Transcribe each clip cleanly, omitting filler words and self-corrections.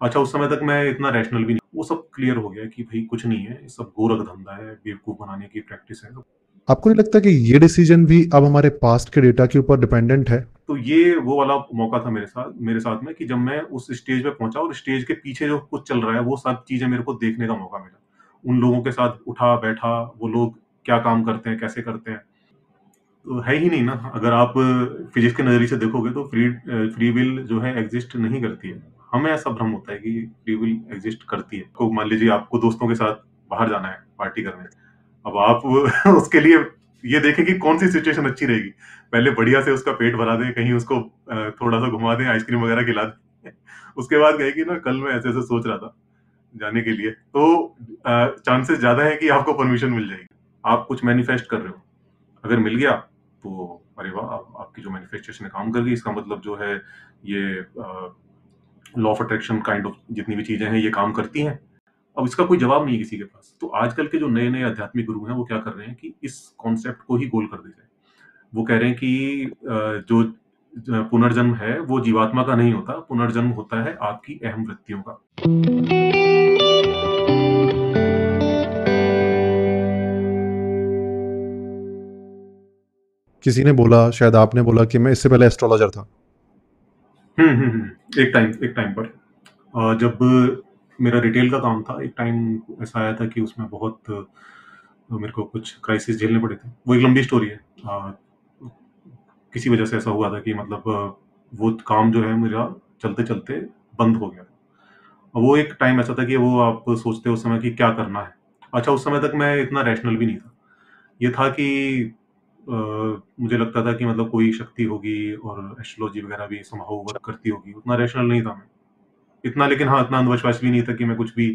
अच्छा, उस समय तक मैं इतना रैशनल भी नहीं, वो सब क्लियर हो गया कि भई कुछ नहीं है, ये सब गोरख धंधा है, बेवकूफ़ बनाने की प्रैक्टिस है। आपको नहीं लगता कि ये डिसीजन भी अब हमारे पास्ट के डेटा के ऊपर डिपेंडेंट है? तो ये वो वाला मौका था मेरे साथ में कि जब मैं उस स्टेज पे पहुँचा और स्टेज के पीछे जो कुछ चल रहा है, वो सब चीज़ें मेरे को देखने का मौका मिला। उन लोगों के साथ उठा-बैठा, वो लोग क्या काम करते हैं, कैसे करते हैं। तो है ही नहीं ना, अगर आप फिज़िक्स के नज़रिए से देखोगे तो फ्री विल जो है एग्ज़िस्ट नहीं करती है। हमें ऐसा भ्रम होता है कि फ्री विल एग्ज़िस्ट करती है। तो मान लीजिए आपको दोस्तों के साथ बाहर जाना है, पार्टी करने। अब आप उसके लिए ये देखें कि कौन-सी सिचुएशन अच्छी रहेगी। पहले बढ़िया से उसका पेट भरा दें, कहीं उसको थोड़ा-सा घुमा दें, आइसक्रीम वगैरह खिला दें। उसके बाद कहें कि ना कल मैं ऐसे-ऐसे सोच रहा था जाने के लिए। तो चांसेस ज़्यादा है कि आपको परमिशन मिल जाएगी। आप कुछ मैनिफेस्ट कर रहे हो, अगर मिल गया तो अरे वाह! आपकी जो मैनिफेस्टेशन है काम कर गई, इसका मतलब जो है ये law of attraction kind of जितनी भी चीज़ें हैं ये काम करती हैं। अब इसका कोई जवाब नहीं है किसी के पास। तो आजकल के जो नए-नए आध्यात्मिक गुरु हैं, वो क्या कर रहे हैं कि इस कॉन्सेप्ट को ही गोल कर देते हैं। वो कह रहे हैं कि जो पुनर्जन्म है, वो जीवात्मा का नहीं होता, पुनर्जन्म होता है आपकी अहम वृत्तियों का। किसी ने बोला, शायद आपने बोला कि मैं इससे पहले एस्ट्रोलॉजर था। एक टाइम पर जब मेरा रिटेल का काम था, एक टाइम ऐसा आया था कि उसमें बहुत मेरे को कुछ क्राइसिस झेलने पड़े थे। वो एक लंबी स्टोरी है। किसी वजह से ऐसा हुआ था कि मतलब वो काम जो है मेरा चलते-चलते बंद हो गया। वो एक टाइम ऐसा था कि वो आप सोचते हो उस समय कि क्या करना है। अच्छा, उस समय तक मैं इतना रैशनल भी नहीं था। ये था कि मुझे लगता था कि मतलब कोई शक्ति होगी और एस्ट्रोलॉजी वगैरह भी समहाउ वर्क करती होगी। उतना रैशनल नहीं था मैं। इतना, लेकिन हाँ, इतना अंधविश्वास भी नहीं था कि मैं कुछ भी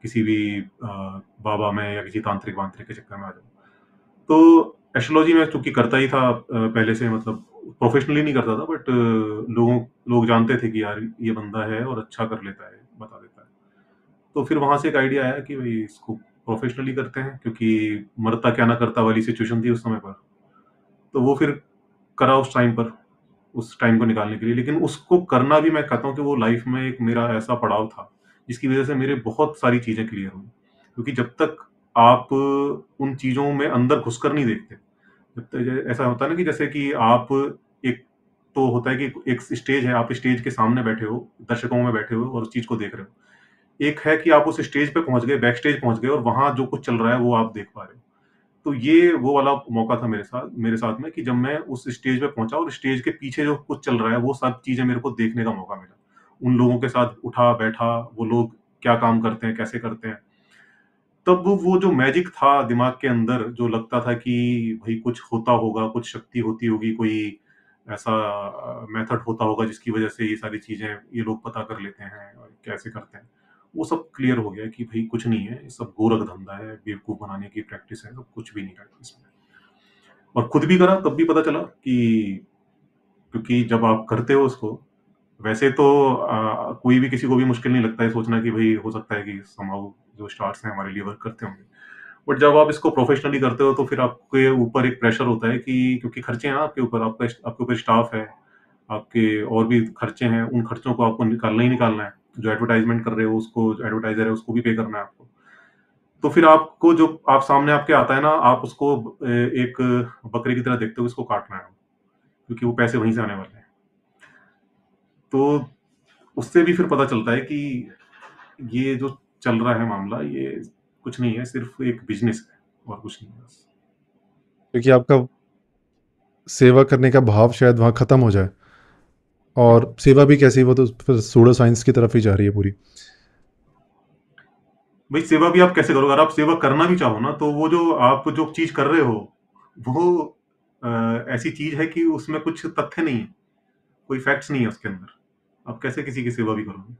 किसी भी बाबा में या किसी तांत्रिक-वांत्रिक के चक्कर में आ जाऊँ। तो एस्ट्रोलॉजी मैं चूँकि करता ही था पहले से, मतलब प्रोफ़ेशनली नहीं करता था, बट लोग जानते थे कि यार ये बंदा है और अच्छा कर लेता है, बता देता है। तो फिर वहाँ से एक आइडिया आया कि भई इसको प्रोफ़ेशनली करते हैं, क्योंकि मरता क्या ना करता वाली सिचुएशन थी उस समय पर। तो वो फिर करा उस टाइम पर, उस टाइम को निकालने के लिए। लेकिन उसको करना भी, मैं कहता हूँ कि वो लाइफ़ में एक मेरा ऐसा पड़ाव था, जिसकी वज़ह से मेरे बहुत सारी चीज़ें क्लियर हुई। क्योंकि जब तक आप उन चीज़ों में अंदर घुसकर नहीं देखते, जब तक ऐसा होता है ना कि जैसे कि आप एक, तो होता है कि एक स्टेज है, आप स्टेज के सामने बैठे हो, दर्शकों में बैठे हो और उस चीज़ को देख रहे हो। एक है कि आप उस स्टेज पे पहुँच गए, बैक स्टेज पहुँच गए और वहाँ जो कुछ चल रहा है वो आप देख पा रहे हो। तो ये वो वाला मौका था मेरे साथ में कि जब मैं उस स्टेज पे पहुँचा और स्टेज के पीछे जो कुछ चल रहा है, वो सब चीज़ें मेरे को देखने का मौका मिला। उन लोगों के साथ उठा-बैठा, वो लोग क्या काम करते हैं, कैसे करते हैं। तब वो जो मैजिक था दिमाग के अंदर, जो लगता था कि भई कुछ होता होगा, कुछ शक्ति होती होगी, कोई ऐसा मेथड होता होगा जिसकी वज़ह से ये सारी चीज़ें ये लोग पता कर लेते हैं और कैसे करते हैं। वो सब क्लियर हो गया कि भई कुछ नहीं है, ये सब गोरख धंधा है, बेवकूफ़ बनाने की प्रैक्टिस है, सब कुछ भी नहीं है इसमें। और खुद भी करा तब भी पता चला कि, क्योंकि जब आप करते हो उसको, वैसे तो कोई भी, किसी को भी मुश्किल नहीं लगता है सोचना कि भई हो सकता है कि समहाउ जो स्टार्स हैं हमारे लिए वर्क करते होंगे। बट जब आप इसको प्रोफेशनली करते हो तो फिर आपके ऊपर एक प्रेशर होता है कि क्योंकि खर्चे हैं ना आपके ऊपर, आपके ऊपर स्टाफ है, आपके और भी खर्चे हैं, उन खर्चों को आपको निकालना ही निकालना है। जो एडवर्टाइज़मेंट कर रहे हो उसको, जो एडवर्टाइज़र है उसको भी पे करना है आपको। तो फिर आपको जो आप सामने आपके आता है ना, आप उसको एक बकरे की तरह देखते हो, इसको काटना है, क्योंकि वो पैसे वहीं से आने वाले हैं। तो उससे भी फिर पता चलता है कि ये जो चल रहा है मामला, ये कुछ नहीं है, सिर्फ़ एक बिज़नेस है और कुछ नहीं है बस। क्योंकि आपका सेवा करने का भाव शायद वहाँ ख़त्म हो जाए। हुँ। और सेवा भी कैसी, वो तो फिर सूडो साइंस की तरफ ही जा रही है पूरी। भाई सेवा भी आप कैसे करोगे? अगर आप सेवा करना भी चाहो ना, तो वो जो आप जो चीज़ कर रहे हो, वो अ, ऐसी चीज़ है कि उसमें कुछ तथ्य नहीं है, कोई फैक्ट्स नहीं है उसके अंदर। आप कैसे किसी की सेवा भी करोगे?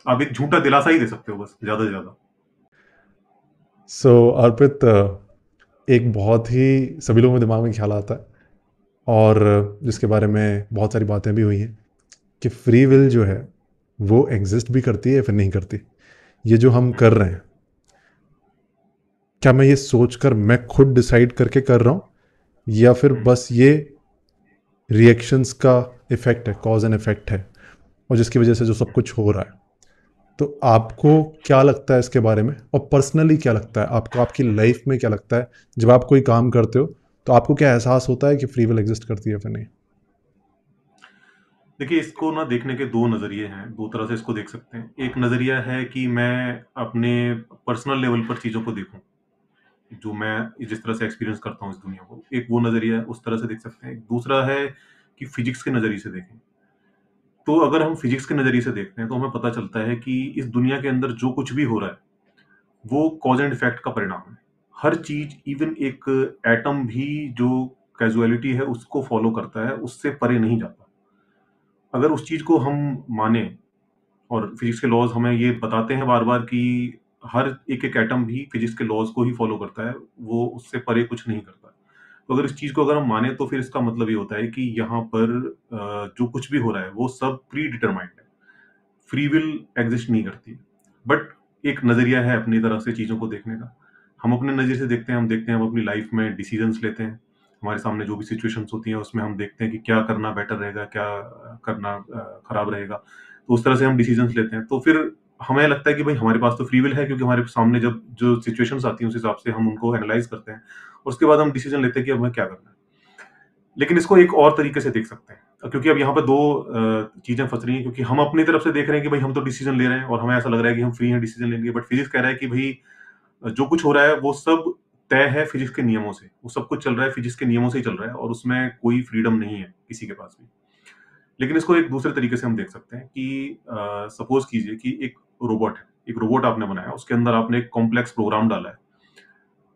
आप एक झूठा दिलासा ही दे सकते हो बस, ज़्यादा से ज़्यादा। सो अर्पित, एक बहुत ही सभी लोगों के दिमाग में ख्याल आता है, और जिसके बारे में बहुत सारी बातें भी हुई हैं, कि फ्री विल जो है वो एग्जिस्ट भी करती है या फिर नहीं करती। ये जो हम कर रहे हैं, क्या मैं ये सोचकर मैं खुद डिसाइड करके कर रहा हूँ, या फिर हुँ। बस ये रिएक्शंस का इफेक्ट है, कॉज एंड इफेक्ट है, और जिसकी वजह से जो सब कुछ हो रहा है। तो आपको क्या लगता है इसके बारे में, और पर्सनली क्या लगता है आपको, आपकी लाइफ में क्या लगता है जब आप कोई काम करते हो तो आपको क्या एहसास होता है कि फ्री विल एग्जिस्ट करती है फिर नहीं? देखिए, इसको ना देखने के 2 नज़रिए हैं, 2 तरह से इसको देख सकते हैं। एक नज़रिया है कि मैं अपने पर्सनल लेवल पर चीज़ों को देखूँ, जो मैं जिस तरह से एक्सपीरियंस करता हूँ इस दुनिया को। एक वो नज़रिया है, उस तरह से देख सकते हैं। एक दूसरा है कि फिज़िक्स के नज़रिए से देखें। तो अगर हम फिज़िक्स के नज़रिए से देखते हैं, तो हमें पता चलता है कि इस दुनिया के अंदर जो कुछ भी हो रहा है, वो कॉज़ एंड इफ़ेक्ट का परिणाम है। हर चीज़, इवन एक एटम भी जो कैज़ुअलिटी है, उसको फ़ॉलो करता है, उससे परे नहीं जाता। अगर उस चीज़ को हम मानें, और फिजिक्स के लॉज हमें ये बताते हैं बार-बार कि हर एक-एक एटम भी फिजिक्स के लॉज को ही फॉलो करता है, वो उससे परे कुछ नहीं करता। तो अगर इस चीज़ को अगर हम माने, तो फिर इसका मतलब ये होता है कि यहाँ पर जो कुछ भी हो रहा है वो सब प्री डिटरमाइंड है। फ्री विल एग्ज़िस्ट नहीं करती। बट एक नज़रिया है अपनी तरफ से चीज़ों को देखने का। हम अपने नज़रिए से देखते हैं, हम देखते हैं हम अपनी लाइफ़ में डिसीज़न्स लेते हैं। हमारे सामने जो भी सिचुएशंस होती हैं उसमें हम देखते हैं कि क्या करना बेटर रहेगा, क्या करना खराब रहेगा। तो उस तरह से हम डिसीज़न्स लेते हैं। तो फिर हमें लगता है कि भई हमारे पास तो फ्री विल है, क्योंकि हमारे सामने जब जो सिचुएशंस आती हैं उस हिसाब से हम उनको एनालाइज़ करते हैं। और उसके बाद हम डिसीज़न लेते हैं कि अब हमें क्या करना है। लेकिन इसको एक और तरीके से देख सकते हैं, क्योंकि अब यहाँ पे 2 चीज़ें फँस रही हैं, क्योंकि हम अपनी तरफ से देख रहे हैं कि भई हम तो डिसीज़न ले रहे हैं और हमें ऐसा लग रहा है कि हम फ्री हैं डिसीज़न लेने के, बट फिज़िक्स कह रहा है कि भई जो कुछ हो रहा है वो सब तय है फिज़िक्स के नियमों से। वो सब कुछ चल रहा है फिज़िक्स के नियमों से ही चल रहा है, और उसमें कोई फ्रीडम नहीं है किसी के पास भी। लेकिन इसको एक दूसरे तरीके से हम देख सकते हैं कि सपोज़ कीजिए कि एक रोबोट है। एक रोबोट आपने बनाया, उसके अंदर आपने एक कॉम्प्लेक्स प्रोग्राम डाला है।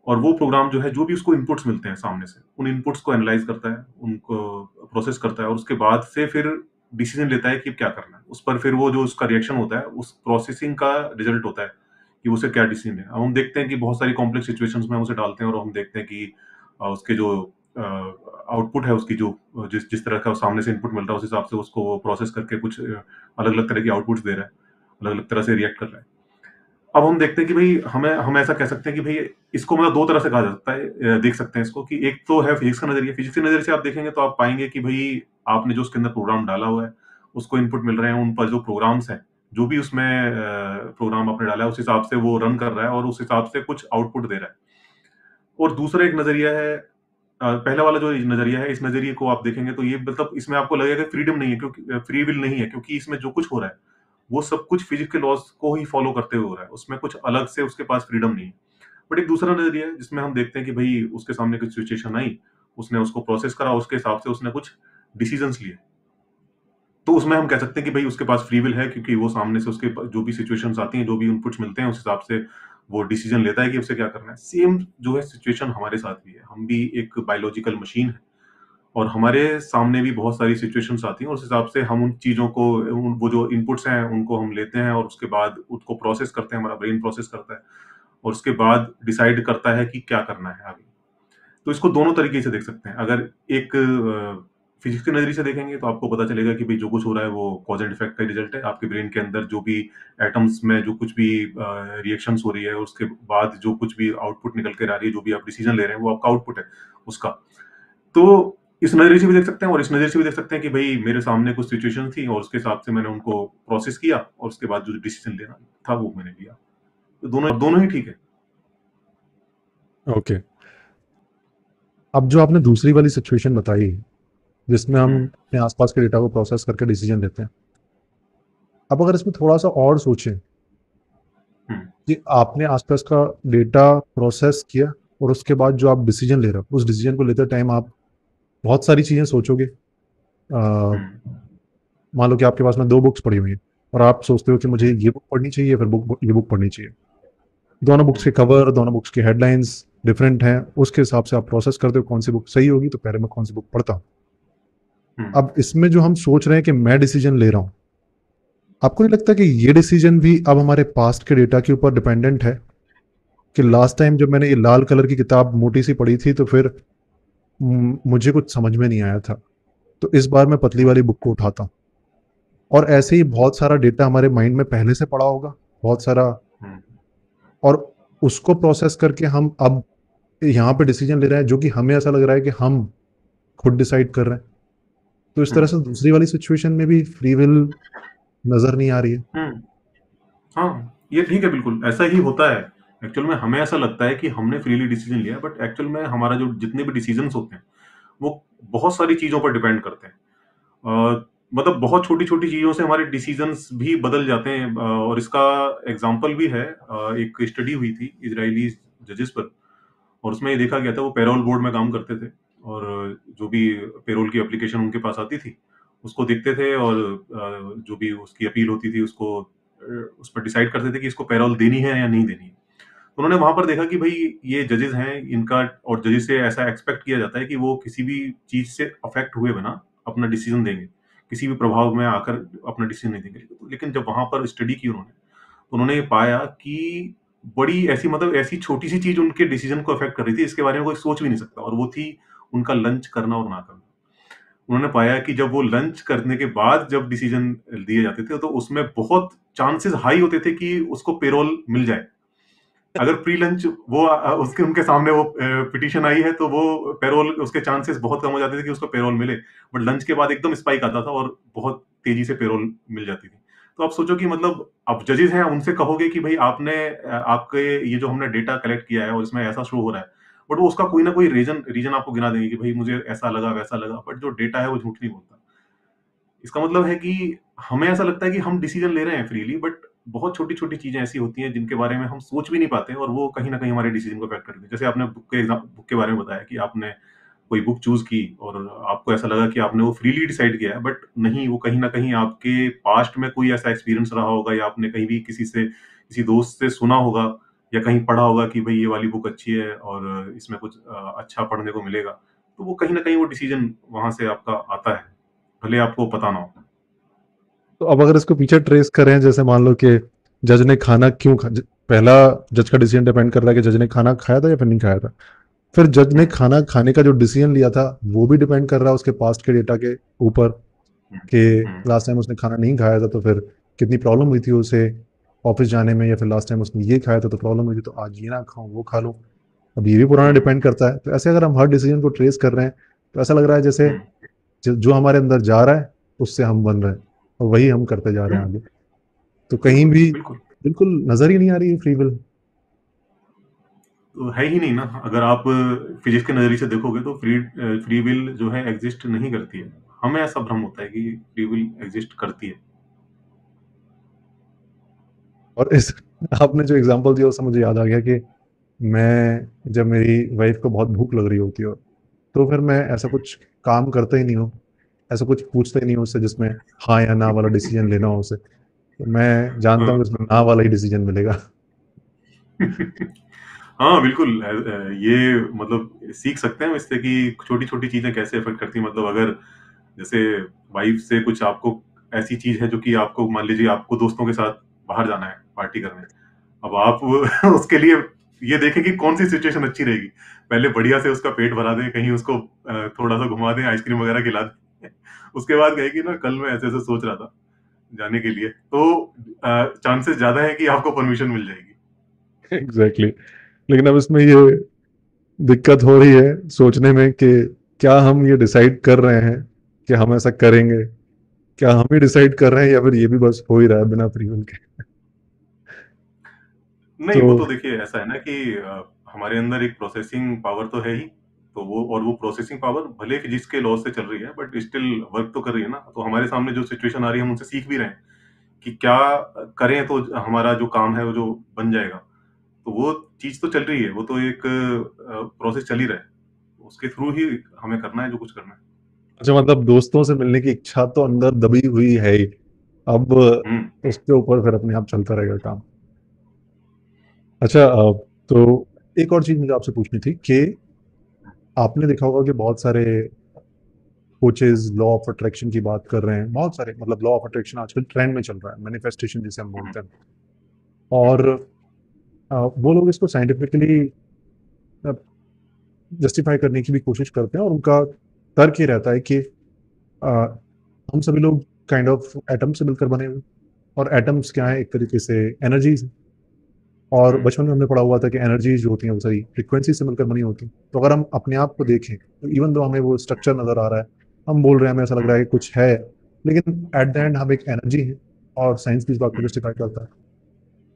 और वो प्रोग्राम जो है, जो भी उसको इनपुट्स मिलते हैं सामने से, उन इनपुट्स को एनालाइज़ करता है, उनको प्रोसेस करता है, और उसके बाद से फिर डिसीज़न लेता है कि क्या करना है। उस पर फिर वो जो उसका रिएक्शन होता है, उस प्रोसेसिंग का रिज़ल्ट होता है कि उसे क्या डिसीज़न लेना है। अब हम देखते हैं कि बहुत सारी कॉम्प्लेक्स सिचुएशंस में हम उसे डालते हैं, और हम देखते हैं कि उसके जो आउटपुट है, उसकी जो जिस जिस तरह का सामने से इनपुट मिल रहा है, उस हिसाब से उसको वो प्रोसेस करके कुछ अलग-अलग तरह की आउटपुट्स दे रहा है, अलग-अलग तरह से रिएक्ट कर रहा है। अब हम देखते हैं कि भई हम ऐसा कह सकते हैं कि भई इसको मतलब 2 तरह से कहा जा सकता है, देख सकते हैं इसको, कि एक तो है फिज़िक्स का नज़रिया। फिज़िक्स के नज़रिए से आप देखेंगे तो आप पाएँगे कि भई आपने जो उसके अंदर प्रोग्राम डाला हुआ है, उसको इनपुट मिल रहे हैं, उन पर जो प्रोग्राम्स हैं, जो भी उसमें प्रोग्राम आपने डाला है, उस हिसाब से वो रन कर रहा है और उस हिसाब से कुछ आउटपुट दे रहा है। और दूसरा एक नज़रिया है, पहला वाला जो नज़रिया है, इस नज़रिए को आप देखेंगे तो ये मतलब इसमें आपको लगेगा फ्रीडम नहीं है, क्योंकि फ्री विल नहीं है, क्योंकि इसमें जो कुछ हो रहा है, वो सब कुछ फिज़िक्स के लॉज़ को ही फ़ॉलो करते हुए हो रहा है। उसमें कुछ अलग से उसके पास फ्रीडम नहीं है। बट एक दूसरा नज़रिया है जिसमें हम देखते हैं कि भई उसके सामने कुछ सिचुएशन आई, उसने उसको प्रोसेस करा, उसके हिसाब से उसने कुछ डिसीज़न्स लिए। तो उसमें हम कह सकते हैं कि भई उसके पास फ्री विल है, क्योंकि वो सामने से उसके जो भी सिचुएशंस आती हैं, जो भी इनपुट्स मिलते हैं, उस हिसाब से वो डिसीज़न लेता है कि उसे क्या करना है। सेम जो है सिचुएशन हमारे साथ भी है। हम भी एक बायोलॉजिकल मशीन हैं, और हमारे सामने भी बहुत सारी सिचुएशंस आती हैं, और उस हिसाब से हम उन चीज़ों को, वो जो इनपुट्स हैं उनको हम लेते हैं, और उसके बाद उसको प्रोसेस करते हैं, हमारा ब्रेन प्रोसेस करता है, और उसके बाद डिसाइड करता है कि क्या करना है आगे। तो इसको दोनों तरीके से देख सकते हैं। अगर एक फिज़िक्स के नज़रिए से देखेंगे तो आपको पता चलेगा कि भई जो कुछ हो रहा है वो कॉज़ एंड इफ़ेक्ट का रिज़ल्ट है। आपके ब्रेन के अंदर जो भी एटम्स में जो कुछ भी रिएक्शंस हो रही है, उसके बाद जो कुछ भी आउटपुट निकल कर आ रही है, जो भी आप डिसीज़न ले रहे हैं, वो आपका आउटपुट है उसका। तो इस नज़रिए से भी देख सकते हैं, और इस नज़रिए से भी देख सकते हैं कि भई मेरे सामने कुछ सिचुएशन थी, और उसके हिसाब से मैंने उनको प्रोसेस किया, और उसके बाद जो डिसीज़न लेना था वो मैंने लिया। तो दोनों ही ठीक है। ओके। अब जो आपने दूसरी वाली सिचुएशन बताई, जिसमें हुँ, हम अपने आसपास के डेटा को प्रोसेस करके डिसीजन लेते हैं, अब अगर इसमें थोड़ा सा और सोचें हुँ, कि आपने आसपास का डेटा प्रोसेस किया और उसके बाद जो आप डिसीजन ले रहे हो, उस डिसीजन को लेते टाइम आप बहुत सारी चीज़ें सोचोगे। हुँ, मान लो कि आपके पास में 2 बुक्स पड़ी हुई हैं और आप सोचते हो कि मुझे हुँ, ये बुक पढ़नी चाहिए, फिर ये बुक पढ़नी चाहिए। दोनों बुक्स हुँ, के कवर, दोनों बुक्स की हेडलाइंस डिफरेंट हैं, उसके हिसाब से आप प्रोसेस करते हो कौन सी बुक सही होगी, तो पहले मैं कौन सी बुक पढ़ता हूँ। हुँ। अब इसमें जो हम सोच रहे हैं कि मैं डिसीजन ले रहा हूँ, आपको नहीं लगता कि ये डिसीजन भी अब हमारे पास्ट के डेटा के ऊपर डिपेंडेंट है? कि लास्ट टाइम जब मैंने ये लाल कलर की किताब मोटी सी पढ़ी थी, तो फिर मुझे कुछ समझ में नहीं आया था, तो इस बार मैं पतली वाली बुक को उठाता हूँ। और ऐसे ही बहुत सारा डेटा हमारे माइंड में पहले से पड़ा होगा, बहुत सारा, हुँ, और उसको प्रोसेस करके हम अब यहाँ पे डिसीजन ले रहे हैं जो कि हमें ऐसा लग रहा है कि हम खुद डिसाइड कर रहे हैं। तो इस हुँ, तरह से दूसरी वाली सिचुएशन में भी फ्री विल नजर नहीं आ रही है। हुँ। हाँ, ये ठीक है, बिल्कुल, ऐसा ही होता है। एक्चुअल में हमें ऐसा लगता है कि हमने फ्रीली डिसीज़न लिया है, बट एक्चुअल में हमारा जो जितने भी डिसीज़न्स होते हैं, वो बहुत सारी चीज़ों पर डिपेंड करते हैं। मतलब बहुत छोटी-छोटी चीज़ों से हमारे डिसीज़न्स भी बदल जाते हैं, और इसका एग्ज़ाम्पल भी है। एक स्टडी हुई थी इज़राइली जजेस पर, और उसमें ये देखा गया था, वो पेरोल बोर्ड में काम करते थे, और जो भी पेरोल की एप्लीकेशन उनके पास आती थी, उसको देखते थे, और जो भी उसकी अपील होती थी उसको उस पर डिसाइड करते थे कि इसको पेरोल देनी है या नहीं देनी है। तो उन्होंने वहाँ पर देखा कि भई ये जजेस हैं, इनका और जजेस से ऐसा एक्सपेक्ट किया जाता है कि वो किसी भी चीज़ से अफ़ेक्ट हुए बिना अपना डिसीज़न देंगे। किसी भी प्रभाव में आकर अपना डिसीज़न नहीं देंगे। लेकिन जब वहाँ पर स्टडी की उन्होंने, तो उन्होंने ये पाया कि बड़ी ऐसी, मतलब ऐसी छोटी-सी चीज़ उनके डिसीज़न को अफ़ेक्ट कर रही थी, इसके बारे में कोई सोच भी नहीं सकता, और वो थी उनका लंच करना और ना करना। उन्होंने पाया कि जब वो लंच करने के बाद जब डिसीज़न दिए जाते थे, तो उसमें बहुत चांसेस हाई होते थे कि उसको पेरोल मिल जाए। अगर प्री लंच वो उसके उनके सामने वो पिटीशन आई है, तो वो पेरोल, उसके चांसेस बहुत कम हो जाते थे कि उसको पेरोल मिले। बट लंच के बाद एकदम स्पाइक आता था, और बहुत तेज़ी से पेरोल मिल जाती थी। तो आप सोचो कि मतलब अब जजेस हैं, उनसे कहोगे कि भई आपने आपके ये जो हमने डेटा कलेक्ट किया है और इसमें ऐसा शो हो रहा है। बट वो उसका कोई ना कोई रीज़न रीज़न आपको गिना देंगे कि भई मुझे ऐसा लगा, वैसा लगा, बट जो डेटा है वो झूठ नहीं बोलता। इसका मतलब है कि हमें ऐसा लगता है कि हम डिसीजन ले रहे हैं फ्रीली, बट बहुत छोटी-छोटी चीज़ें ऐसी होती हैं जिनके बारे में हम सोच भी नहीं पाते, और वो कहीं न कहीं हमारे डिसीजन को अफेक्ट करती हैं। जैसे आपने बुक के बारे में बताया कि आपने कोई बुक चूज़ की, और आपको ऐसा लगा कि आपने वो फ्रीली डिसाइड किया है, बट नहीं, वो कहीं न कहीं आपके पास्ट में कोई ऐसा एक्सपीरियंस रहा होगा, या आपने कहीं भी किसी दोस्त से सुना होगा, या कहीं पढ़ा होगा कि भई ये वाली बुक अच्छी है और इसमें कुछ अच्छा पढ़ने को मिलेगा। तो वो कहीं न कहीं वो डिसीजन वहाँ से आपका आता है, भले आपको पता ना हो। तो अब अगर इसको पीछे ट्रेस करें, जैसे मान लो कि जज ने खाना क्यों पहला जज का डिसीजन डिपेंड कर रहा है कि जज ने खाना खाया था या फिर नहीं खाया था। फिर जज ने हुँ, खाना खाने का जो डिसीजन लिया था वो भी डिपेंड कर रहा है उसके पास्ट के डेटा के ऊपर, हुँ, कि हुँ, लास्ट टाइम उसने खाना नहीं खाया था तो फिर कितनी प्रॉब्लम हुई थी उसे ऑफिस जाने में, या फिर लास्ट टाइम उसने ये खाया था तो प्रॉब्लम हुई थी, तो आज ये ना खाऊं वो खा लूं। अब ये भी पुराना हुँ, डिपेंड करता है। तो ऐसे अगर हम हर डिसीजन को ट्रेस कर रहे हैं तो ऐसा लग रहा है जैसे हुँ, जो हमारे अंदर जा रहा है उससे हम बन रहे हैं और वही हम करते जा रहे हुँ, हैं आगे। तो कहीं बिल्कुल, भी बिल्कुल। बिल्कुल नजर ही नहीं आ रही है फ्री विल। तो है ही नहीं ना, अगर आप फिज़िक्स के नज़रिए से देखोगे तो फ्री विल जो है एग्ज़िस्ट नहीं करती है। हमें ऐसा भ्रम होता है कि फ्री विल एग्ज़िस्ट करती है। और इस आपने जो एग्जांपल दिया उससे मुझे याद आ गया कि मैं जब मेरी वाइफ को बहुत भूख लग रही होती है तो फिर मैं ऐसा कुछ काम करता ही नहीं हूँ, ऐसा कुछ पूछता ही नहीं हूँ उससे जिसमें हाँ या ना वाला डिसीजन लेना हो उसे। तो मैं जानता हाँ। हूँ कि उसमें ना वाला ही डिसीजन मिलेगा। हाँ, बिल्कुल, ये मतलब सीख सकते हैं हम इससे कि छोटी-छोटी चीज़ें कैसे अफ़ेक्ट करती हैं। मतलब अगर जैसे वाइफ़ से कुछ आपको ऐसी चीज़ है जो कि आपको, मान लीजिए आपको दोस्तों के साथ बाहर जाना है पार्टी करने। अब आप उसके लिए ये देखें कि कौन-सी सिचुएशन अच्छी रहेगी। पहले बढ़िया से उसका पेट भरा दें, कहीं उसको थोड़ा-सा घुमा दें, आइसक्रीम वगैरह खिला दें। उसके बाद कहें कि ना कल मैं ऐसे-ऐसे सोच रहा था जाने के लिए, तो चांसेस ज़्यादा है कि आपको परमिशन मिल जाएगी। Exactly exactly. लेकिन अब इसमें ये दिक्कत हो रही है सोचने में कि क्या हम ये डिसाइड कर रहे हैं कि हम ऐसा करेंगे, क्या हम ही डिसाइड कर रहे हैं या फिर ये भी बस हो ही रहा है बिना फ्री विल के। नहीं, तो वो तो देखिए ऐसा है ना कि हमारे अंदर एक प्रोसेसिंग पावर तो है ही, तो वो प्रोसेसिंग पावर भले फिजिक्स के लॉ से चल रही है, बट स्टिल वर्क तो कर रही है ना। तो हमारे सामने जो सिचुएशन आ रही है, हम उनसे सीख भी रहे हैं कि क्या करें तो हमारा जो काम है वो जो बन जाएगा। तो वो चीज़ तो चल रही है, वो तो एक प्रोसेस चल ही रहा है। उसके थ्रू ही हमें करना है जो कुछ करना है। अच्छा, मतलब दोस्तों से मिलने की इच्छा तो अंदर दबी हुई है ही। अब हुँ, उसके ऊपर फिर अपने आप चलता रहेगा काम। अच्छा, तो एक और चीज मुझे आपसे पूछनी थी कि आपने देखा होगा कि बहुत सारे कोचेज लॉ ऑफ अट्रैक्शन की बात कर रहे हैं, बहुत सारे, मतलब लॉ ऑफ अट्रैक्शन आजकल ट्रेंड में चल रहा है, मैनिफेस्टेशन जिसे हम हुँ, बोलते हैं। हुँ, और वो लोग इसको साइंटिफिकली जस्टिफाई करने की भी कोशिश करते हैं, और उनका तर्क ये रहता है कि अ, हम सभी लोग काइंड ऑफ एटम से मिलकर बने हुए हैं, और एटम्स क्या हुँ, है, एक तरीके से एनर्जीज। और हुँ, बचपन में हमने पढ़ा हुआ था कि एनर्जीज जो होती हैं वो सारी फ्रीक्वेंसी से मिलकर बनी होती हैं। तो अगर हम अपने आप को हुँ, देखें तो इवन दो हमें वो स्ट्रक्चर नजर आ रहा है, हम बोल रहे हैं, हमें ऐसा लग रहा हुँ, है कि कुछ है, लेकिन एट द हुँ, एंड हम एक एनर्जी है, और साइंस भी इस बात को हुँ। जस्टिफाई करता है।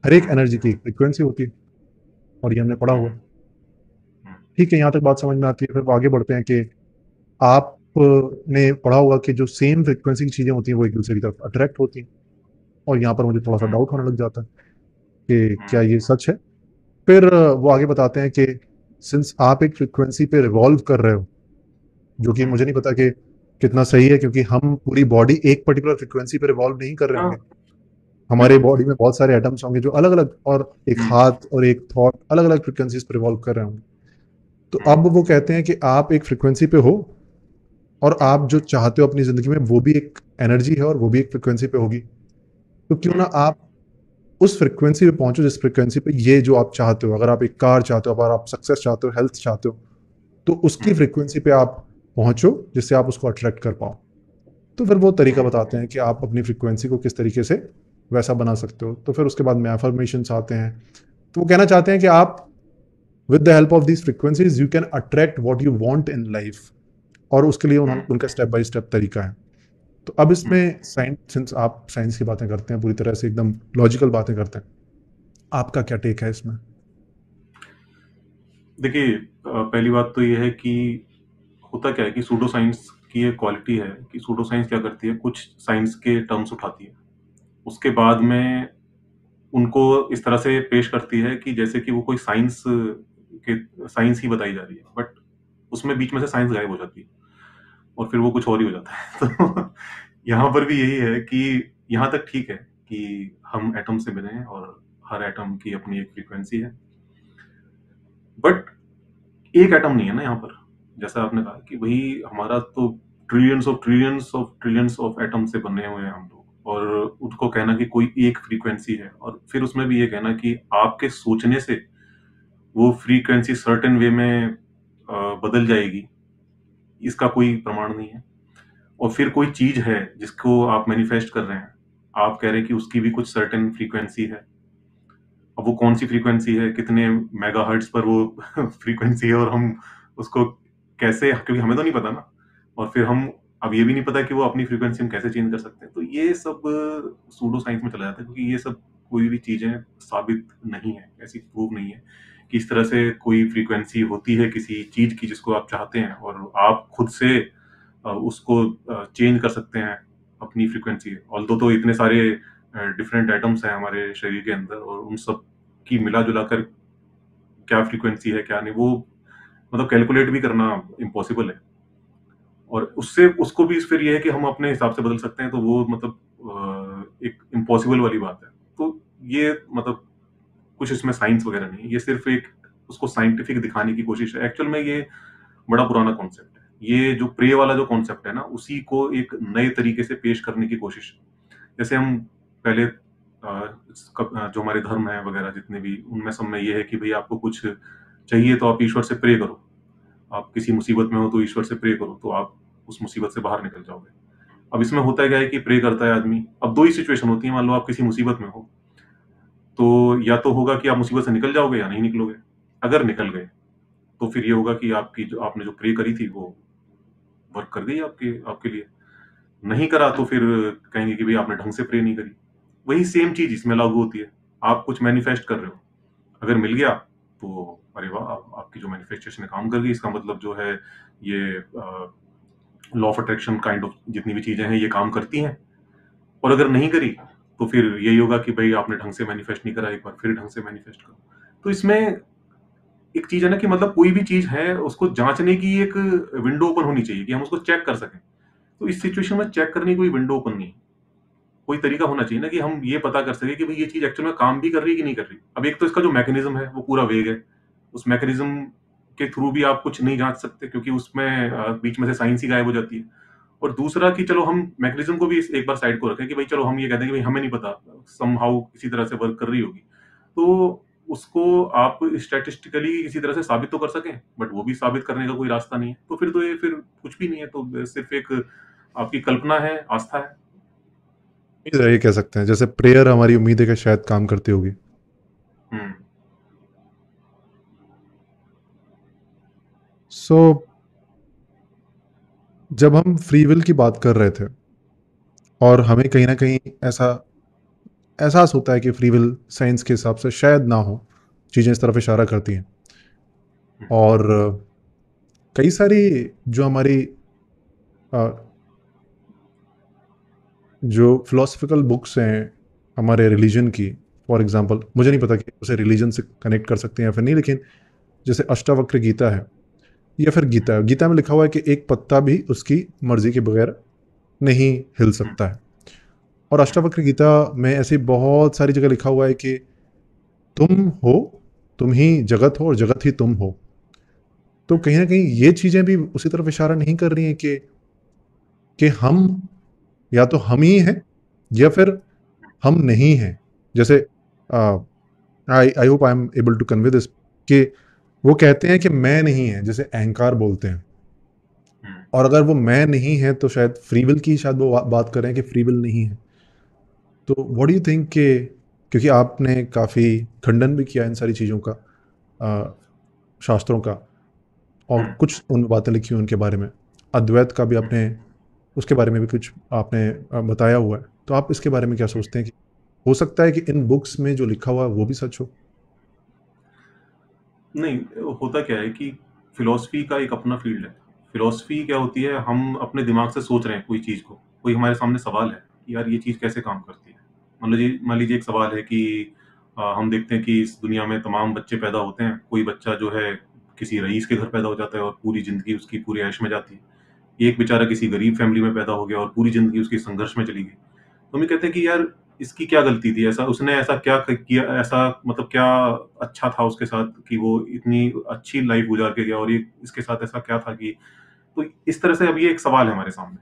हर एक एनर्जी की एक फ्रीक्वेंसी होती है, और ये हमने पढ़ा हुआ है। ठीक है, यहाँ तक बात समझ में आती है। फिर वो आगे बढ़ते हैं कि आपने पढ़ा होगा कि जो सेम फ्रीक्वेंसी की चीजें होती हैं वो एक दूसरे की तरफ अट्रैक्ट होती हैं, और यहाँ पर मुझे थोड़ा सा डाउट होने लग जाता है कि क्या ये सच है। फिर वो आगे बताते हैं कि सिंस आप एक फ्रीक्वेंसी पे रिवॉल्व कर रहे हो, जो कि मुझे नहीं पता कि कितना सही है, क्योंकि हम पूरी बॉडी एक पर्टिकुलर फ्रीक्वेंसी पे रिवॉल्व नहीं कर रहे हाँ, होंगे। हमारे बिल्कुल। बॉडी में बहुत सारे एटम्स होंगे जो अलग अलग, और एक हम्म, हाथ और एक थॉट अलग अलग फ्रीक्वेंसीज पे रिवॉल्व कर रहे होंगे। तो हम्म, अब वो कहते हैं कि आप एक फ्रीक्वेंसी पे हो, और हम्म, आप जो चाहते हो अपनी जिंदगी में वो भी एक एनर्जी है, और वो भी एक फ्रीक्वेंसी पे होगी। तो क्यों ना हम्म, आप उस फ्रीक्वेंसी पे पहुंचो जिस फ्रीक्वेंसी पे ये जो आप चाहते हो। अगर आप एक कार चाहते हो, अगर आप सक्सेस चाहते हो, हेल्थ चाहते हो, तो उसकी हम्म, फ्रीक्वेंसी पे आप पहुंचो जिससे आप उसको अट्रैक्ट कर पाओ। तो फिर वो तरीका हम्म। बताते हैं कि आप अपनी फ्रीक्वेंसी को किस तरीके से वैसा बना सकते हो। तो फिर उसके बाद में एफर्मेशंस आते हैं। तो वो कहना चाहते हैं कि आप with the help of these frequencies you can attract what you want in life, और उसके लिए उन्होंने उनका स्टेप बाय स्टेप तरीका है। तो अब हम्म। इसमें साइंस, सिंस आप साइंस की बातें करते हैं, पूरी तरह से एकदम लॉजिकल बातें करते हैं, आपका क्या टेक है इसमें? देखिए, पहली बात तो ये है कि होता क्या है कि सूडो साइंस की एक क्वालिटी है कि सूडो साइंस क्या करती है, कुछ साइंस के टर्म्स उठाती है, उसके बाद में उनको इस तरह से पेश करती है कि जैसे कि वो कोई साइंस ही बताई जा रही है, बट उसमें बीच में से साइंस गायब हो जाती है और फिर वो कुछ और ही हो जाता है। तो यहाँ पर भी यही है कि यहाँ तक ठीक है कि हम एटम से बने हैं और हर एटम की अपनी एक फ्रीक्वेंसी है, बट एक एटम नहीं है ना यहाँ पर। जैसा आपने कहा कि भाई हमारा तो ट्रिलियंस ऑफ एटम से बने हुए हैं हम लोग, और उसको कहना कि कोई एक फ्रीक्वेंसी है, और फिर उसमें भी ये कहना कि आपके सोचने से वो फ्रीक्वेंसी सर्टेन वे में बदल जाएगी, इसका कोई प्रमाण नहीं है। और फिर कोई चीज है जिसको आप मैनिफेस्ट कर रहे हैं, आप कह रहे हैं कि उसकी भी कुछ सर्टेन फ्रीक्वेंसी है। अब वो कौन सी फ्रीक्वेंसी है, कितने मेगाहर्ट्ज पर वो फ्रीक्वेंसी है, और हम उसको कैसे, क्योंकि हमें तो नहीं पता ना, और फिर हम अब ये भी नहीं पता कि वो अपनी फ्रीक्वेंसी हम कैसे चेंज कर सकते हैं। तो ये सब सूडो साइंस में चला जाता है, क्योंकि ये सब कोई भी चीजें साबित नहीं है, ऐसी प्रूव नहीं है कि इस तरह से कोई फ्रीक्वेंसी होती है किसी चीज की जिसको आप चाहते हैं, और आप खुद से उसको चेंज कर सकते हैं अपनी फ्रीक्वेंसी। ऑल्दो तो इतने सारे डिफरेंट एटम्स हैं हमारे शरीर के अंदर, और उन सब की मिला जुला कर क्या फ्रीक्वेंसी है क्या नहीं, वो मतलब कैलकुलेट भी करना इम्पॉसिबल है। और उससे उसको भी फिर ये है कि हम अपने हिसाब से बदल सकते हैं, तो वो मतलब एक इम्पॉसिबल वाली बात है। तो ये मतलब कुछ इसमें साइंस वगैरह नहीं है, ये सिर्फ एक उसको साइंटिफिक दिखाने की कोशिश है। एक्चुअल में ये बड़ा पुराना कॉन्सेप्ट है। ये जो प्रे वाला जो कॉन्सेप्ट है ना, उसी को एक नए तरीके से पेश करने की कोशिश। जैसे हम पहले जो हमारे धर्म है वगैरह जितने भी, उनमें सब में ये है कि भाई आपको कुछ चाहिए तो आप ईश्वर से प्रे करो, आप किसी मुसीबत में हो तो ईश्वर से प्रे करो, तो आप उस मुसीबत से बाहर निकल जाओगे। अब इसमें होता क्या है कि प्रे करता है आदमी, अब दो ही सिचुएशन होती है। मान लो आप किसी मुसीबत में हो, तो या तो होगा कि आप मुसीबत से निकल जाओगे या नहीं निकलोगे। अगर निकल गए तो फिर ये होगा कि आपकी जो आपने जो प्रे करी थी वो वर्क कर गई आपके आपके लिए। नहीं करा तो फिर कहेंगे कि भाई आपने ढंग से प्रे नहीं करी। वही सेम चीज इसमें लागू होती है। आप कुछ मैनिफेस्ट कर रहे हो, अगर मिल गया तो अरे वाह, आपकी जो मैनिफेस्टेशन है काम कर गई, इसका मतलब जो है ये law of attraction kind of जितनी भी चीजें हैं ये काम करती हैं। और अगर नहीं करी तो फिर यही होगा कि भाई आपने ढंग से मैनिफेस्ट नहीं करा, एक बार फिर ढंग से मैनिफेस्ट करो। तो इसमें एक चीज है ना कि मतलब कोई भी चीज है उसको जांचने की एक विंडो ओपन होनी चाहिए कि हम उसको चेक कर सकें। तो इस सिचुएशन में चेक करने की कोई विंडो ओपन नहीं है। कोई तरीका होना चाहिए ना कि हम ये पता कर सके कि भाई ये चीज एक्चुअल में काम भी कर रही है कि नहीं कर रही। अब एक तो इसका जो मैकेनिज्म है वो पूरा वेग है, उस मैकेनिज्म के थ्रू भी आप कुछ नहीं जांच सकते, क्योंकि उसमें बीच में से साइंस ही गायब हो जाती है। और दूसरा कि चलो हम मैकेनिज्म को भी एक बार साइड को रखें कि भाई चलो हम ये कहते हैं कि भाई हमें नहीं पता, समहाउ किसी तरह से वर्क कर रही होगी, तो उसको आप स्टैटिस्टिकली किसी तरह से साबित तो कर सकें, बट वो भी साबित करने का कोई रास्ता नहीं है। तो फिर तो ये फिर कुछ भी नहीं है, तो सिर्फ एक आपकी कल्पना है, आस्था है। उम्मीद है, ये कह सकते हैं, जैसे प्रेयर हमारी उम्मीद है कि शायद काम करती होगी। हम्म, सो जब हम फ्री विल की बात कर रहे थे, और हमें कहीं ना कहीं ऐसा एहसास होता है कि फ्री विल साइंस के हिसाब से शायद ना हो, चीज़ें इस तरफ इशारा करती हैं। और कई सारी जो हमारी जो फिलोसफिकल बुक्स हैं हमारे रिलीजन की, फॉर एग्जांपल मुझे नहीं पता कि उसे रिलीजन से कनेक्ट कर सकते हैं या फिर नहीं, लेकिन जैसे अष्टावक्र गीता है या फिर गीता, गीता में लिखा हुआ है कि एक पत्ता भी उसकी मर्जी के बगैर नहीं हिल सकता है। और अष्टावक्र गीता में ऐसी बहुत सारी जगह लिखा हुआ है कि तुम हो, तुम ही जगत हो और जगत ही तुम हो। तो कहीं ना कहीं ये चीजें भी उसी तरफ इशारा नहीं कर रही हैं कि हम या तो हम ही हैं या फिर हम नहीं हैं। जैसे I I hope I am able to convey this, कि वो कहते हैं कि मैं नहीं है, जैसे अहंकार बोलते हैं। और अगर वो मैं नहीं है तो शायद फ्री विल की शायद वो बात कर रहे हैं कि फ्री विल नहीं है। तो व्हाट डू यू थिंक के, क्योंकि आपने काफ़ी खंडन भी किया इन सारी चीज़ों का, शास्त्रों का, और कुछ उन बातें लिखी हुई उनके बारे में, अद्वैत का भी आपने, उसके बारे में भी कुछ आपने बताया हुआ है। तो आप इसके बारे में क्या सोचते हैं कि हो सकता है कि इन बुक्स में जो लिखा हुआ है वो भी सच हो? नहीं, होता क्या है कि फिलॉसफी का एक अपना फील्ड है। फिलॉसफी क्या होती है, हम अपने दिमाग से सोच रहे हैं कोई चीज़ को, कोई हमारे सामने सवाल है कि यार ये चीज़ कैसे काम करती है। मान लीजिए एक सवाल है कि हम देखते हैं कि इस दुनिया में तमाम बच्चे पैदा होते हैं, कोई बच्चा जो है किसी रईस के घर पैदा हो जाता है और पूरी ज़िंदगी उसकी पूरे ऐश में जाती है। एक बेचारा किसी गरीब फैमिली में पैदा हो गया और पूरी ज़िंदगी उसकी संघर्ष में चली गई। तो हम ये कहते हैं कि यार इसकी क्या गलती थी? ऐसा उसने ऐसा क्या किया, ऐसा मतलब क्या अच्छा था उसके साथ कि वो इतनी अच्छी लाइफ गुजार के गया, और ये इसके साथ ऐसा क्या था कि, तो इस तरह से अब ये एक सवाल है हमारे सामने।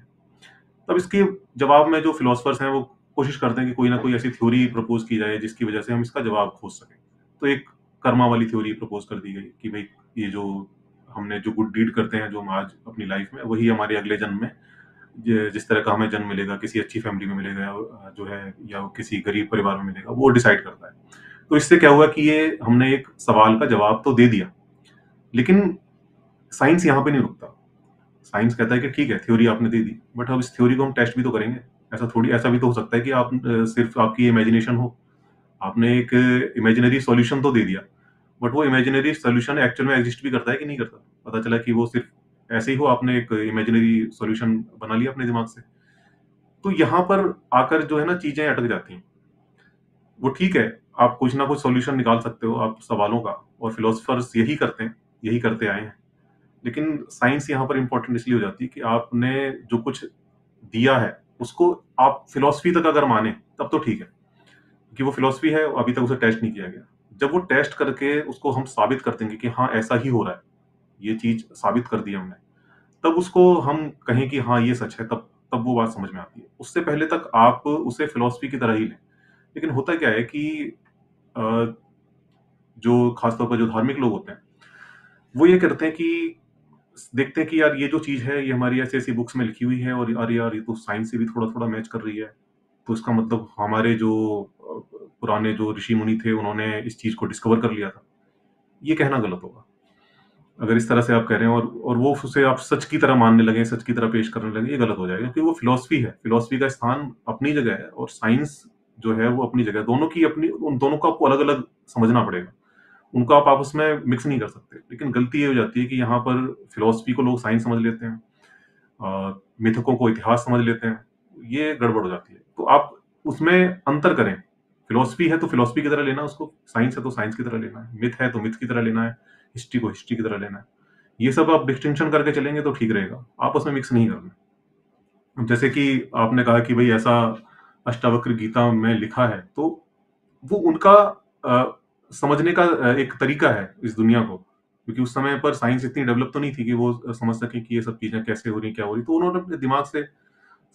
तब इसके जवाब में जो फिलोसफर्स हैं वो कोशिश करते हैं कि कोई ना कोई ऐसी थ्योरी प्रपोज की जाए जिसकी वजह से हम इसका जवाब खोज सकें। तो एक कर्मा वाली थ्योरी प्रपोज कर दी गई कि भाई ये जो हमने जो गुड डीड करते हैं जो हम आज अपनी लाइफ में, वही हमारे अगले जन्म में जिस तरह का हमें जन्म मिलेगा, किसी अच्छी फैमिली में मिलेगा जो है, या किसी गरीब परिवार में मिलेगा, वो डिसाइड करता है। तो इससे क्या हुआ कि ये हमने एक सवाल का जवाब तो दे दिया, लेकिन साइंस यहाँ पे नहीं रुकता। साइंस कहता है कि ठीक है थ्योरी आपने दे दी, बट अब इस थ्योरी को हम टेस्ट भी तो करेंगे। ऐसा भी तो हो सकता है कि आप सिर्फ आपकी इमेजिनेशन हो, आपने एक इमेजिनरी सॉल्यूशन तो दे दिया, बट वो इमेजिनरी सॉल्यूशन एक्चुअल में एग्जिस्ट भी करता है कि नहीं करता। पता चला कि वो सिर्फ ऐसे ही हो, आपने एक इमेजिनरी सॉल्यूशन बना लिया अपने दिमाग से। तो यहाँ पर आकर जो है ना चीजें अटक जाती हैं। वो ठीक है, आप कुछ ना कुछ सॉल्यूशन निकाल सकते हो आप सवालों का, और फिलोसफर्स यही करते हैं, यही करते आए हैं। लेकिन साइंस यहाँ पर इंपॉर्टेंट इसलिए हो जाती है कि आपने जो कुछ दिया है उसको आप फिलोसफी तक अगर माने तब तो ठीक है, कि वो फिलोसफी है, अभी तक उसे टेस्ट नहीं किया गया। जब वो टेस्ट करके उसको हम साबित कर देंगे कि हाँ ऐसा ही हो रहा है, ये चीज साबित कर दी हमने, तब उसको हम कहें कि हाँ ये सच है, तब तब वो बात समझ में आती है। उससे पहले तक आप उसे फिलोसफी की तरह ही लें। लेकिन होता क्या है कि अ, जो खासतौर पर जो धार्मिक लोग होते हैं, वो ये करते हैं कि देखते हैं कि यार ये जो चीज़ है ये हमारी ऐसी-ऐसी बुक्स में लिखी हुई है, और अरे यार ये तो साइंस से भी थोड़ा-थोड़ा मैच कर रही है। तो इसका मतलब हमारे जो पुराने जो ऋषि-मुनि थे उन्होंने इस चीज़ को डिस्कवर कर लिया था। ये कहना गलत होगा। अगर इस तरह से आप कह रहे हैं और वो उसे आप सच की तरह मानने लगे, सच की तरह पेश करने लगे, ये गलत हो जाएगा, क्योंकि वो फिलॉसफी है। फिलॉसफी का स्थान अपनी जगह है और साइंस जो है वो अपनी जगह है। दोनों की अपनी, उन दोनों को आपको अलग-अलग समझना पड़ेगा। उनको आप आपस में मिक्स नहीं कर सकते। लेकिन गलती ये हो जाती है कि यहाँ पर फिलॉसफी को लोग साइंस समझ लेते हैं, मिथकों को इतिहास समझ लेते हैं। ये गड़बड़ हो जाती है। तो आप उसमें अंतर करें। फिलॉसफी है तो फिलॉसफी की तरह लेना उसको, साइंस है तो साइंस की तरह लेना है, मिथ है तो मिथ की तरह लेना है, हिस्ट्री को हिस्ट्री की तरह लेना है। ये सब आप डिस्टिंक्शन करके चलेंगे तो ठीक रहेगा। आपस में मिक्स नहीं करना। जैसे कि आपने कहा कि भई ऐसा अष्टावक्र गीता में लिखा है, तो वो उनका समझने का एक तरीका है इस दुनिया को। क्योंकि उस समय पर साइंस इतनी डेवलप तो नहीं थी कि वो समझ सकें कि ये सब चीज़ें कैसे हो रही हैं, क्या हो रही हैं। तो उन्होंने अपने दिमाग से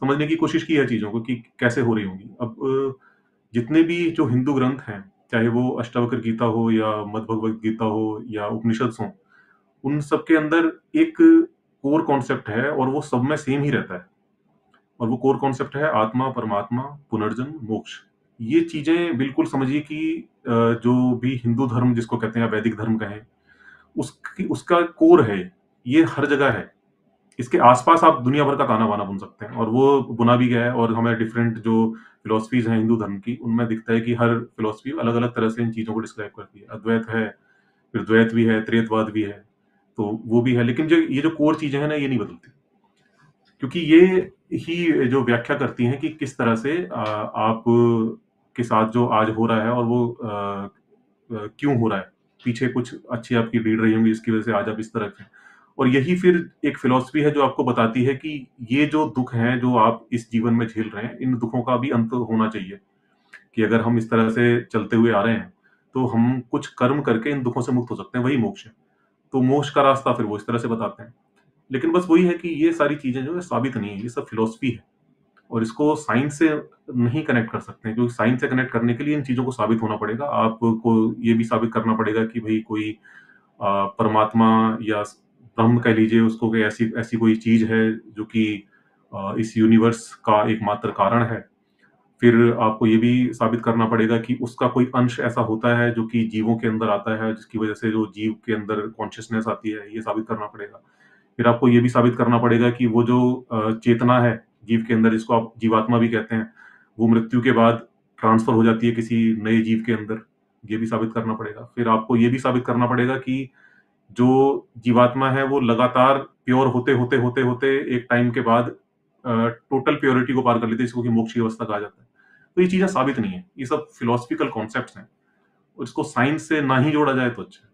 समझने की कोशिश की है चीज़ों को कि कैसे हो रही होंगी। अब जितने भी जो हिंदू ग्रंथ हैं, चाहे वो अष्टावक्र गीता हो या मद्भगवत गीता हो या उपनिषद हों, उन सब के अंदर एक कोर कॉन्सेप्ट है और वो सब में सेम ही रहता है। और वो कोर कॉन्सेप्ट है आत्मा, परमात्मा, पुनर्जन्म, मोक्ष। ये चीज़ें बिल्कुल समझिए कि जो भी हिंदू धर्म जिसको कहते हैं या वैदिक धर्म कहें, उसका कोर है। ये हर जगह है। इसके आसपास आप दुनिया भर का ताना बाना बुन सकते हैं, और वो बुना भी गया है। और हमें डिफरेंट जो फिलोसफीज हैं हिंदू धर्म की, उनमें दिखता है कि हर फिलोसफी अलग अलग तरह से इन चीजों को डिस्क्राइब करती है। अद्वैत है, फिर द्वैत भी है, त्रेतवाद भी है, तो वो भी है। लेकिन जो ये जो कोर चीजें हैं ना, ये नहीं बदलती, क्योंकि ये ही जो व्याख्या करती हैं कि किस तरह से आप के साथ जो आज हो रहा है, और वो क्यों हो रहा है। पीछे कुछ अच्छी आपकी डीड रही होंगी जिसकी वजह से आज आप इस तरह के हैं। और यही फिर एक फिलॉसफी है जो आपको बताती है कि ये जो दुख हैं जो आप इस जीवन में झेल रहे हैं, इन दुखों का भी अंत होना चाहिए। कि अगर हम इस तरह से चलते हुए आ रहे हैं, तो हम कुछ कर्म करके इन दुखों से मुक्त हो सकते हैं, वही मोक्ष है। तो मोक्ष का रास्ता फिर वो इस तरह से बताते हैं। लेकिन बस वही है कि ये सारी चीजें जो है साबित नहीं है, ये सब फिलॉसफी है। और इसको साइंस से नहीं कनेक्ट कर सकते हैं, क्योंकि साइंस से कनेक्ट करने के लिए इन चीज़ों को साबित होना पड़ेगा। आपको ये भी साबित करना पड़ेगा कि भई कोई परमात्मा या ब्रह्म कह लीजिए उसको, कि ऐसी ऐसी कोई चीज़ है जो कि इस यूनिवर्स का एकमात्र कारण है। फिर आपको ये भी साबित करना पड़ेगा कि उसका कोई अंश ऐसा होता है जो कि जीवों के अंदर आता है, जिसकी वजह से जो जीव के अंदर कॉन्शियसनेस आती है, ये साबित करना पड़ेगा। फिर आपको ये भी साबित करना पड़ेगा कि वो जो चेतना है जीव के अंदर, जिसको आप जीवात्मा भी कहते हैं, वो मृत्यु के बाद ट्रांसफर हो जाती है किसी नए जीव के अंदर। ये भी साबित करना पड़ेगा। फिर आपको ये भी साबित करना पड़ेगा कि जो जीवात्मा है वो लगातार प्योर होते एक टाइम के बाद टोटल प्योरिटी को पार कर लेती है, जिसको कि मोक्ष की अवस्था कहा जाता है। तो ये चीजें साबित नहीं है, ये सब फिलोसफिकल कॉन्सेप्ट्स हैं, और इसको साइंस से ना ही जोड़ा जाए तो अच्छा है।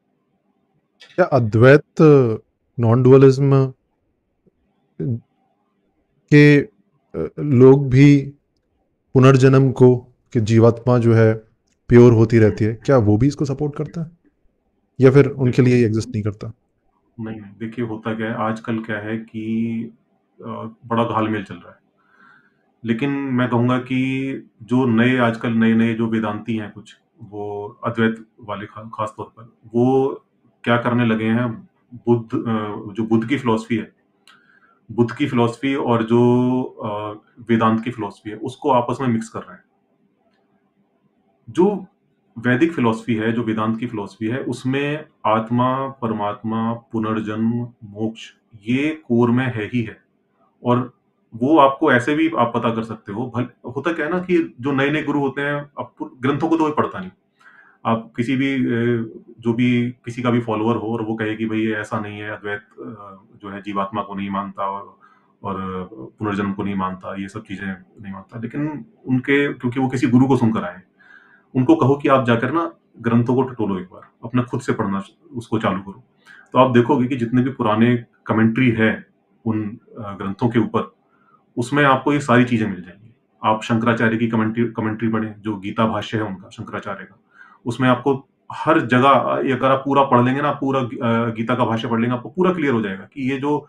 क्या अद्वैत नॉन डुअलिज्म के लोग भी पुनर्जन्म को, कि जीवात्मा जो है प्योर होती रहती है, क्या वो भी इसको सपोर्ट करता है, या फिर उनके देखो, लिए ये एग्जिस्ट नहीं करता? नहीं नहीं, देखिए होता क्या है आजकल, क्या है कि बड़ा घालमेल चल रहा है। लेकिन मैं कहूँगा कि जो नए आजकल नए-नए जो वेदांती हैं कुछ, वो अद्वैत वाले ख़ास तौर पर, वो क्या करने लगे हैं, जो बुद्ध की फ़िलॉसफ़ी है, बुद्ध की फ़िलॉसफ़ी और जो वेदांत की फ़िलॉसफ़ी है, उसको आपस में मिक्स कर रहे हैं। जो वैदिक फ़िलॉसफ़ी है, जो वेदांत की फ़िलॉसफ़ी है, उसमें आत्मा, परमात्मा, पुनर्जन्म, मोक्ष, ये कोर में है ही है। और वो आपको ऐसे भी आप पता कर सकते हो। भल होता क्या है ना कि जो नए-नए गुरु होते हैं, अब ग्रंथों को तो कोई पढ़ता नहीं। आप किसी भी जो भी किसी का भी फॉलोवर हो और वो कहे कि भई ये ऐसा नहीं है, अद्वैत जो है जीवात्मा को नहीं मानता, और पुनर्जन्म को नहीं मानता, ये सब चीज़ें नहीं मानता। लेकिन उनके, क्योंकि वो किसी गुरु को सुनकर आए हैं, उनको कहो कि आप जाकर ना ग्रंथों को टटोलो एक बार, अपना खुद से पढ़ना उसको चालू करो। तो आप देखोगे कि जितने भी पुराने कमेंट्री है उन ग्रंथों के ऊपर, उसमें आपको ये सारी चीज़ें मिल जाएँगी। आप शंकराचार्य की कमेंट्री कमेंट्री पढ़ें, जो गीता भाष्य है उनका, शंकराचार्य का, उसमें आपको हर जगह ये अगर आप पूरा पढ़ लेंगे ना, पूरा गीता का भाष्य पढ़ लेंगे, आपको पूरा क्लियर हो जाएगा कि ये जो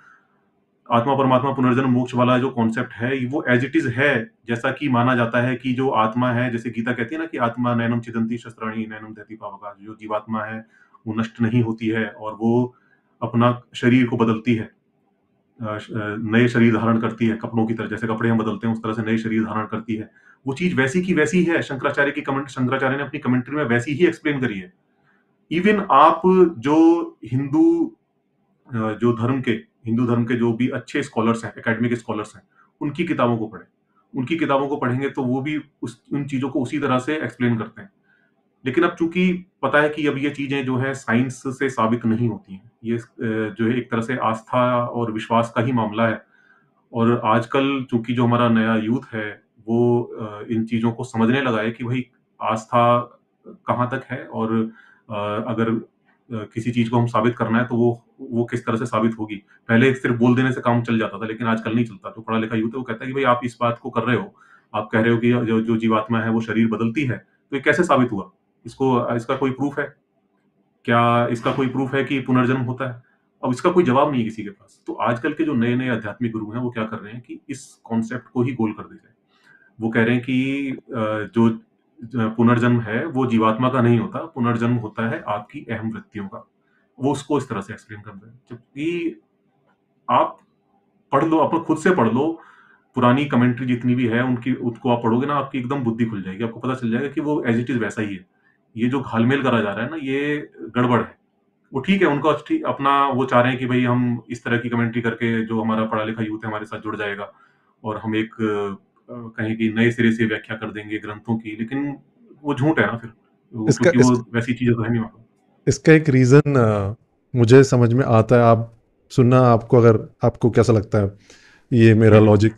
आत्मा, परमात्मा, पुनर्जन्म, मोक्ष वाला जो कॉन्सेप्ट है, वो एज़ इट इज़ है। जैसा कि माना जाता है कि जो आत्मा है, जैसे गीता कहती है ना कि आत्मा नैनम छिदन्ति शस्त्राणि नैनम दहति पावका, जो जीवात्मा है, वो नष्ट नहीं होती है, और वो अपना शरीर को बदलती है। नए शरीर धारण करती है, कपड़ों की तरह, जैसे कपड़े हम बदलते हैं उस तरह से नए शरीर धारण करती है। वो चीज़ वैसी की वैसी है, शंकराचार्य ने अपनी कमेंट्री में वैसी ही एक्सप्लेन करी है। इवन आप जो हिंदू जो हिंदू धर्म के जो भी अच्छे स्कॉलर्स हैं, एकेडमिक स्कॉलर्स हैं, उनकी किताबों को पढ़ें। उनकी किताबों को पढ़ेंगे तो वो भी उस उन चीज़ों को उसी तरह से एक्सप्लेन करते हैं। लेकिन अब चूँकि पता है कि अब ये चीज़ें जो है साइंस से साबित नहीं होती हैं। ये जो है एक तरह से आस्था और विश्वास का ही मामला है। और आजकल चूँकि जो हमारा नया यूथ है, वो इन चीज़ों को समझने लगा है कि भई आस्था कहाँ तक है, और अगर किसी चीज़ को हम साबित करना है तो वो किस तरह से साबित होगी। पहले सिर्फ़ बोल देने से काम चल जाता था, लेकिन आजकल नहीं चलता। जो पढ़ा-लिखा यूथ है वो कहता है कि भई आप इस बात को कर रहे हो, आप कह रहे हो कि जो जो जीवात्मा है वो शरीर बदलती है, तो ये कैसे साबित हुआ? इसका कोई प्रूफ़ है? क्या इसका कोई प्रूफ़ है कि पुनर्जन्म होता है? अब इसका कोई जवाब नहीं है किसी के पास। तो आजकल के जो नए-नए आध्यात्मिक गुरु हैं, वो क्या कर रहे हैं कि इस कॉन्सेप्ट को ही गोल कर दे रहे हैं। वो कह रहे हैं कि जो पुनर्जन्म है, वो जीवात्मा का नहीं होता, पुनर्जन्म होता है आपकी अहम वृत्तियों का। वो उसको इस तरह से एक्सप्लेन कर रहे हैं। जबकि आप पढ़ लो, अपना खुद से पढ़ लो, पुरानी कमेंट्री जितनी भी है, उनकी उसको आप पढ़ोगे ना, आपकी एकदम बुद्धि खुल जाएगी। आपको पता चल जाएगा कि वो एज़ इट इज़ वैसा ही है। ये जो घाल-मेल करा जा रहा है ना, ये गड़बड़ है। वो ठीक है, उनका ठीक अपना वो चाह रहे हैं कि भई हम इस तरह की कमेंट्री करके जो हमारा पढ़ा-लिखा यूथ है हमारे साथ जुड़ जाएगा और हम एक कहें कि नए सिरे से व्याख्या कर देंगे ग्रंथों की, लेकिन वो झूठ है ना फिर। वो इसका क्योंकि इस वो वैसी चीज़ें तो है नहीं वहाँ पे। इसका एक रीज़न मुझे समझ में आता है, आप सुनना, आपको अगर आपको कैसा लगता है ये मेरा हुँ, हुँ, लॉजिक,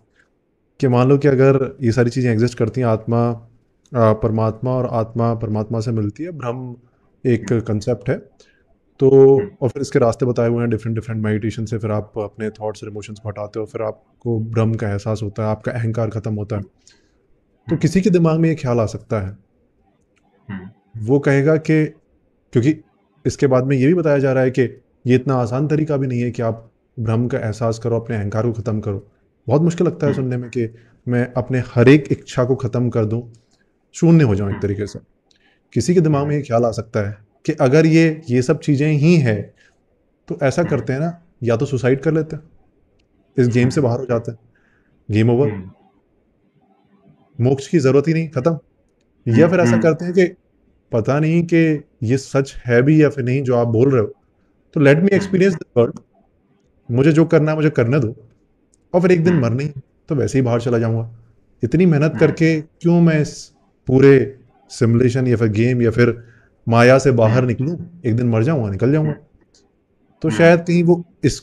कि मान लो कि अगर ये सारी चीज़ें एग्जिस्ट करती हैं, आत्मा परमात्मा और आत्मा परमात्मा से मिलती है, ब्रह्म एक हुँ, कंसेप्ट है, तो हुँ, और फिर इसके रास्ते बताए हुए हैं डिफरेंट डिफरेंट मेडिटेशन से, फिर आप अपने थॉट्स और इमोशंस को हटाते हो, फिर आपको ब्रह्म का एहसास होता है, आपका अहंकार खत्म होता है। तो हुँ, किसी के दिमाग में ये ख्याल आ सकता है, हुँ, वो कहेगा कि, क्योंकि इसके बाद में ये भी बताया जा रहा है कि ये इतना आसान तरीका भी नहीं है कि आप ब्रह्म का एहसास करो, अपने अहंकार को ख़त्म करो। बहुत मुश्किल लगता है हुँ, सुनने में कि मैं अपने हर एक इच्छा को ख़त्म कर दूं, शून्य हो जाऊं एक हुँ, तरीके से। किसी के दिमाग हुँ, में ये ख्याल आ सकता है कि अगर ये सब चीज़ें ही हैं, तो ऐसा हुँ, करते हैं ना, या तो सुसाइड कर लेते हैं, इस गेम हुँ, से बाहर हो जाते हैं, गेम ओवर, हुँ, मोक्ष की ज़रूरत ही नहीं, ख़त्म। हुँ, या फिर ऐसा हुँ, करते हैं कि पता नहीं कि ये सच है भी या फिर नहीं जो आप बोल रहे हो, तो let me hmm, experience the world, मुझे जो करना है मुझे करने दो, और फिर एक दिन हुँ, मरना ही है, तो वैसे ही बाहर चला जाऊंगा। इतनी मेहनत हुँ, करके क्यों मैं इस पूरे सिमुलेशन या फिर गेम या फिर माया से बाहर निकलूं, एक दिन मर जाऊंगा, निकल जाऊंगा। तो हुँ, शायद कहीं वो इस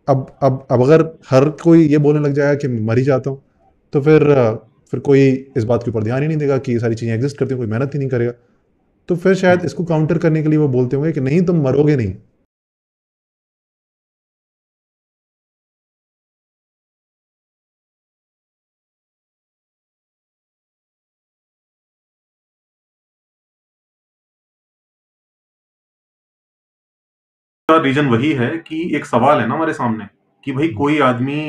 अब अगर हर कोई ये बोलने लग जाएगा कि मर ही जाता हूँ, तो फिर कोई इस बात के ऊपर ध्यान ही नहीं देगा कि ये सारी चीज़ें एग्जिस्ट करती हैं, कोई मेहनत ही नहीं करेगा। तो फिर हुँ। शायद इसको काउंटर करने के लिए वो बोलते होंगे कि नहीं, तुम मरोगे नहीं। का रीज़न वही है कि एक सवाल है ना हमारे सामने कि भई हम्म, कोई आदमी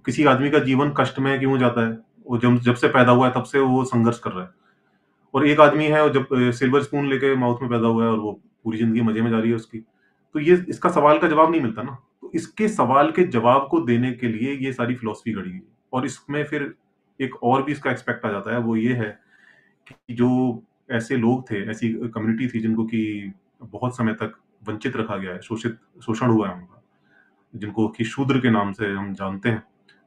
किसी आदमी का जीवन कष्ट में क्यों जाता है? वो जब जब से पैदा हुआ है तब से वो संघर्ष कर रहा है। और एक आदमी है वो जब सिल्वर स्पून लेके माउथ में पैदा हुआ है और वो पूरी ज़िंदगी मज़े में जा रही है उसकी। तो ये इसका सवाल का जवाब नहीं मिलता ना। तो इसके सवाल के जवाब को देने के लिए ये सारी फिलॉसफी गढ़ी गई। और इसमें फिर एक और भी इसका एस्पेक्ट आ जाता है, वो ये है कि जो ऐसे लोग थे, ऐसी कम्युनिटी थी जिनको कि बहुत समय तक वंचित रखा गया है, शोषण हुआ है उनका, जिनको कि शूद्र के नाम से हम जानते हैं।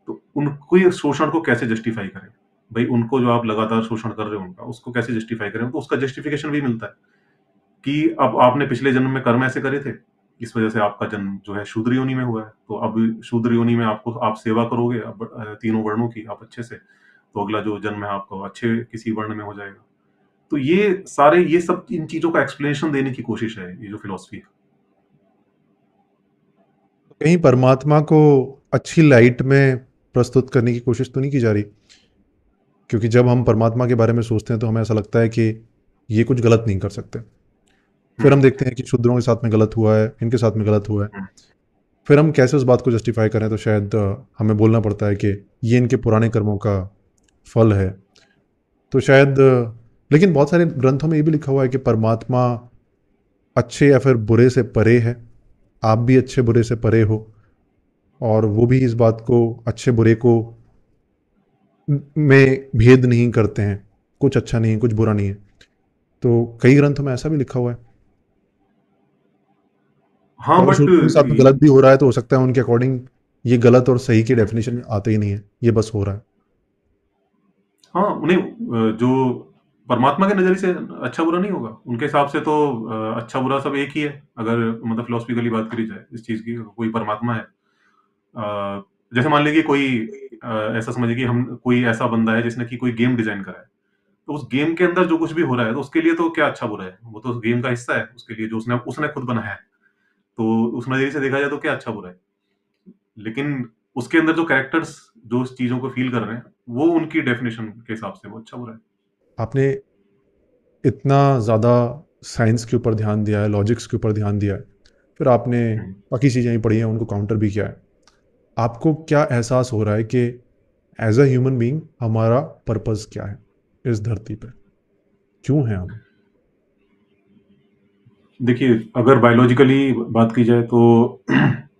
तो उनको ये शोषण को कैसे जस्टिफ़ाई करें? भई उनको जो आप लगातार शोषण कर रहे हो उनका, उसको कैसे जस्टिफ़ाई करें? तो उसका जस्टिफ़िकेशन भी मिलता है कि अब आपने पिछले जन्म में कर्म ऐसे करे थे, इस वज़ह से आपका जन्म जो है शूद्र योनि में हुआ है। तो अब शूद्र योनि में आपको आप सेवा करोगे अब तीनों वर्णों की आप अच्छे से, तो अगला जो जन्म है आपका वो अच्छे किसी वर्ण में हो जाएगा। तो ये सब इन चीज़ों का एक्सप्लेनेशन देने की कोशिश है, ये जो फ़िलॉसफ़ी है। कहीं परमात्मा को अच्छी लाइट में प्रस्तुत करने की कोशिश तो नहीं की जा रही? क्योंकि जब हम परमात्मा के बारे में सोचते हैं तो हमें ऐसा लगता है कि ये कुछ गलत नहीं कर सकते। हुँ, फिर हम देखते हैं कि शूद्रों के साथ में गलत हुआ है, इनके साथ में गलत हुआ है। हुँ, फिर हम कैसे उस बात को जस्टिफाई करें, तो शायद हमें बोलना पड़ता है कि ये इनके पुराने कर्मों का फल है। तो शायद लेकिन बहुत सारे ग्रंथों में ये भी लिखा हुआ है कि परमात्मा अच्छे या फिर बुरे से परे है। आप भी अच्छे बुरे से परे हो, और वो भी इस बात को, अच्छे बुरे को में भेद नहीं करते हैं, कुछ अच्छा नहीं है, कुछ बुरा नहीं है। तो कई ग्रंथों में ऐसा भी लिखा हुआ है। हाँ, और अगर बट शूद्रों के साथ में गलत भी हो रहा है, तो हो सकता है उनके अकॉर्डिंग ये गलत और सही की डेफिनेशन में आता ही नहीं है, ये बस हो रहा है। हाँ, उन्हें जो परमात्मा के नज़रिए से अच्छा-बुरा नहीं होगा। उनके हिसाब से तो अच्छा-बुरा सब एक ही है, अगर मतलब फिलॉसफिकली बात करी जाए इस चीज़ की, कोई परमात्मा है। जैसे मान लीजिए कोई ऐसा समझिए कि हम कोई ऐसा बंदा है जिसने कि कोई गेम डिज़ाइन करा है। तो उस गेम के अंदर जो कुछ भी हो रहा है, तो उसके लिए तो क्या अच्छा-बुरा है? वो तो उस गेम का हिस्सा है, उसके लिए जो उसने उसने खुद बनाया है। तो उस नज़रिए से देखा जाए तो क्या अच्छा-बुरा है? लेकिन उसके अंदर जो कैरेक्टर्स जो उस चीज़ों को फ़ील कर रहे हैं, वो उनकी डेफ़िनिशन के हिसाब से वो अच्छा-बुरा है। आपने इतना ज़्यादा साइंस के ऊपर ध्यान दिया है, लॉजिक्स के ऊपर ध्यान दिया है, फिर आपने हुँ। बाकी चीज़ें ही पढ़ी हैं, उनको काउंटर भी किया है। आपको क्या एहसास हो रहा है कि एज अ ह्यूमन बीइंग हमारा पर्पस क्या है इस धरती पे? क्यों हैं हम? देखिए, अगर बायोलॉजिकली बात की जाए तो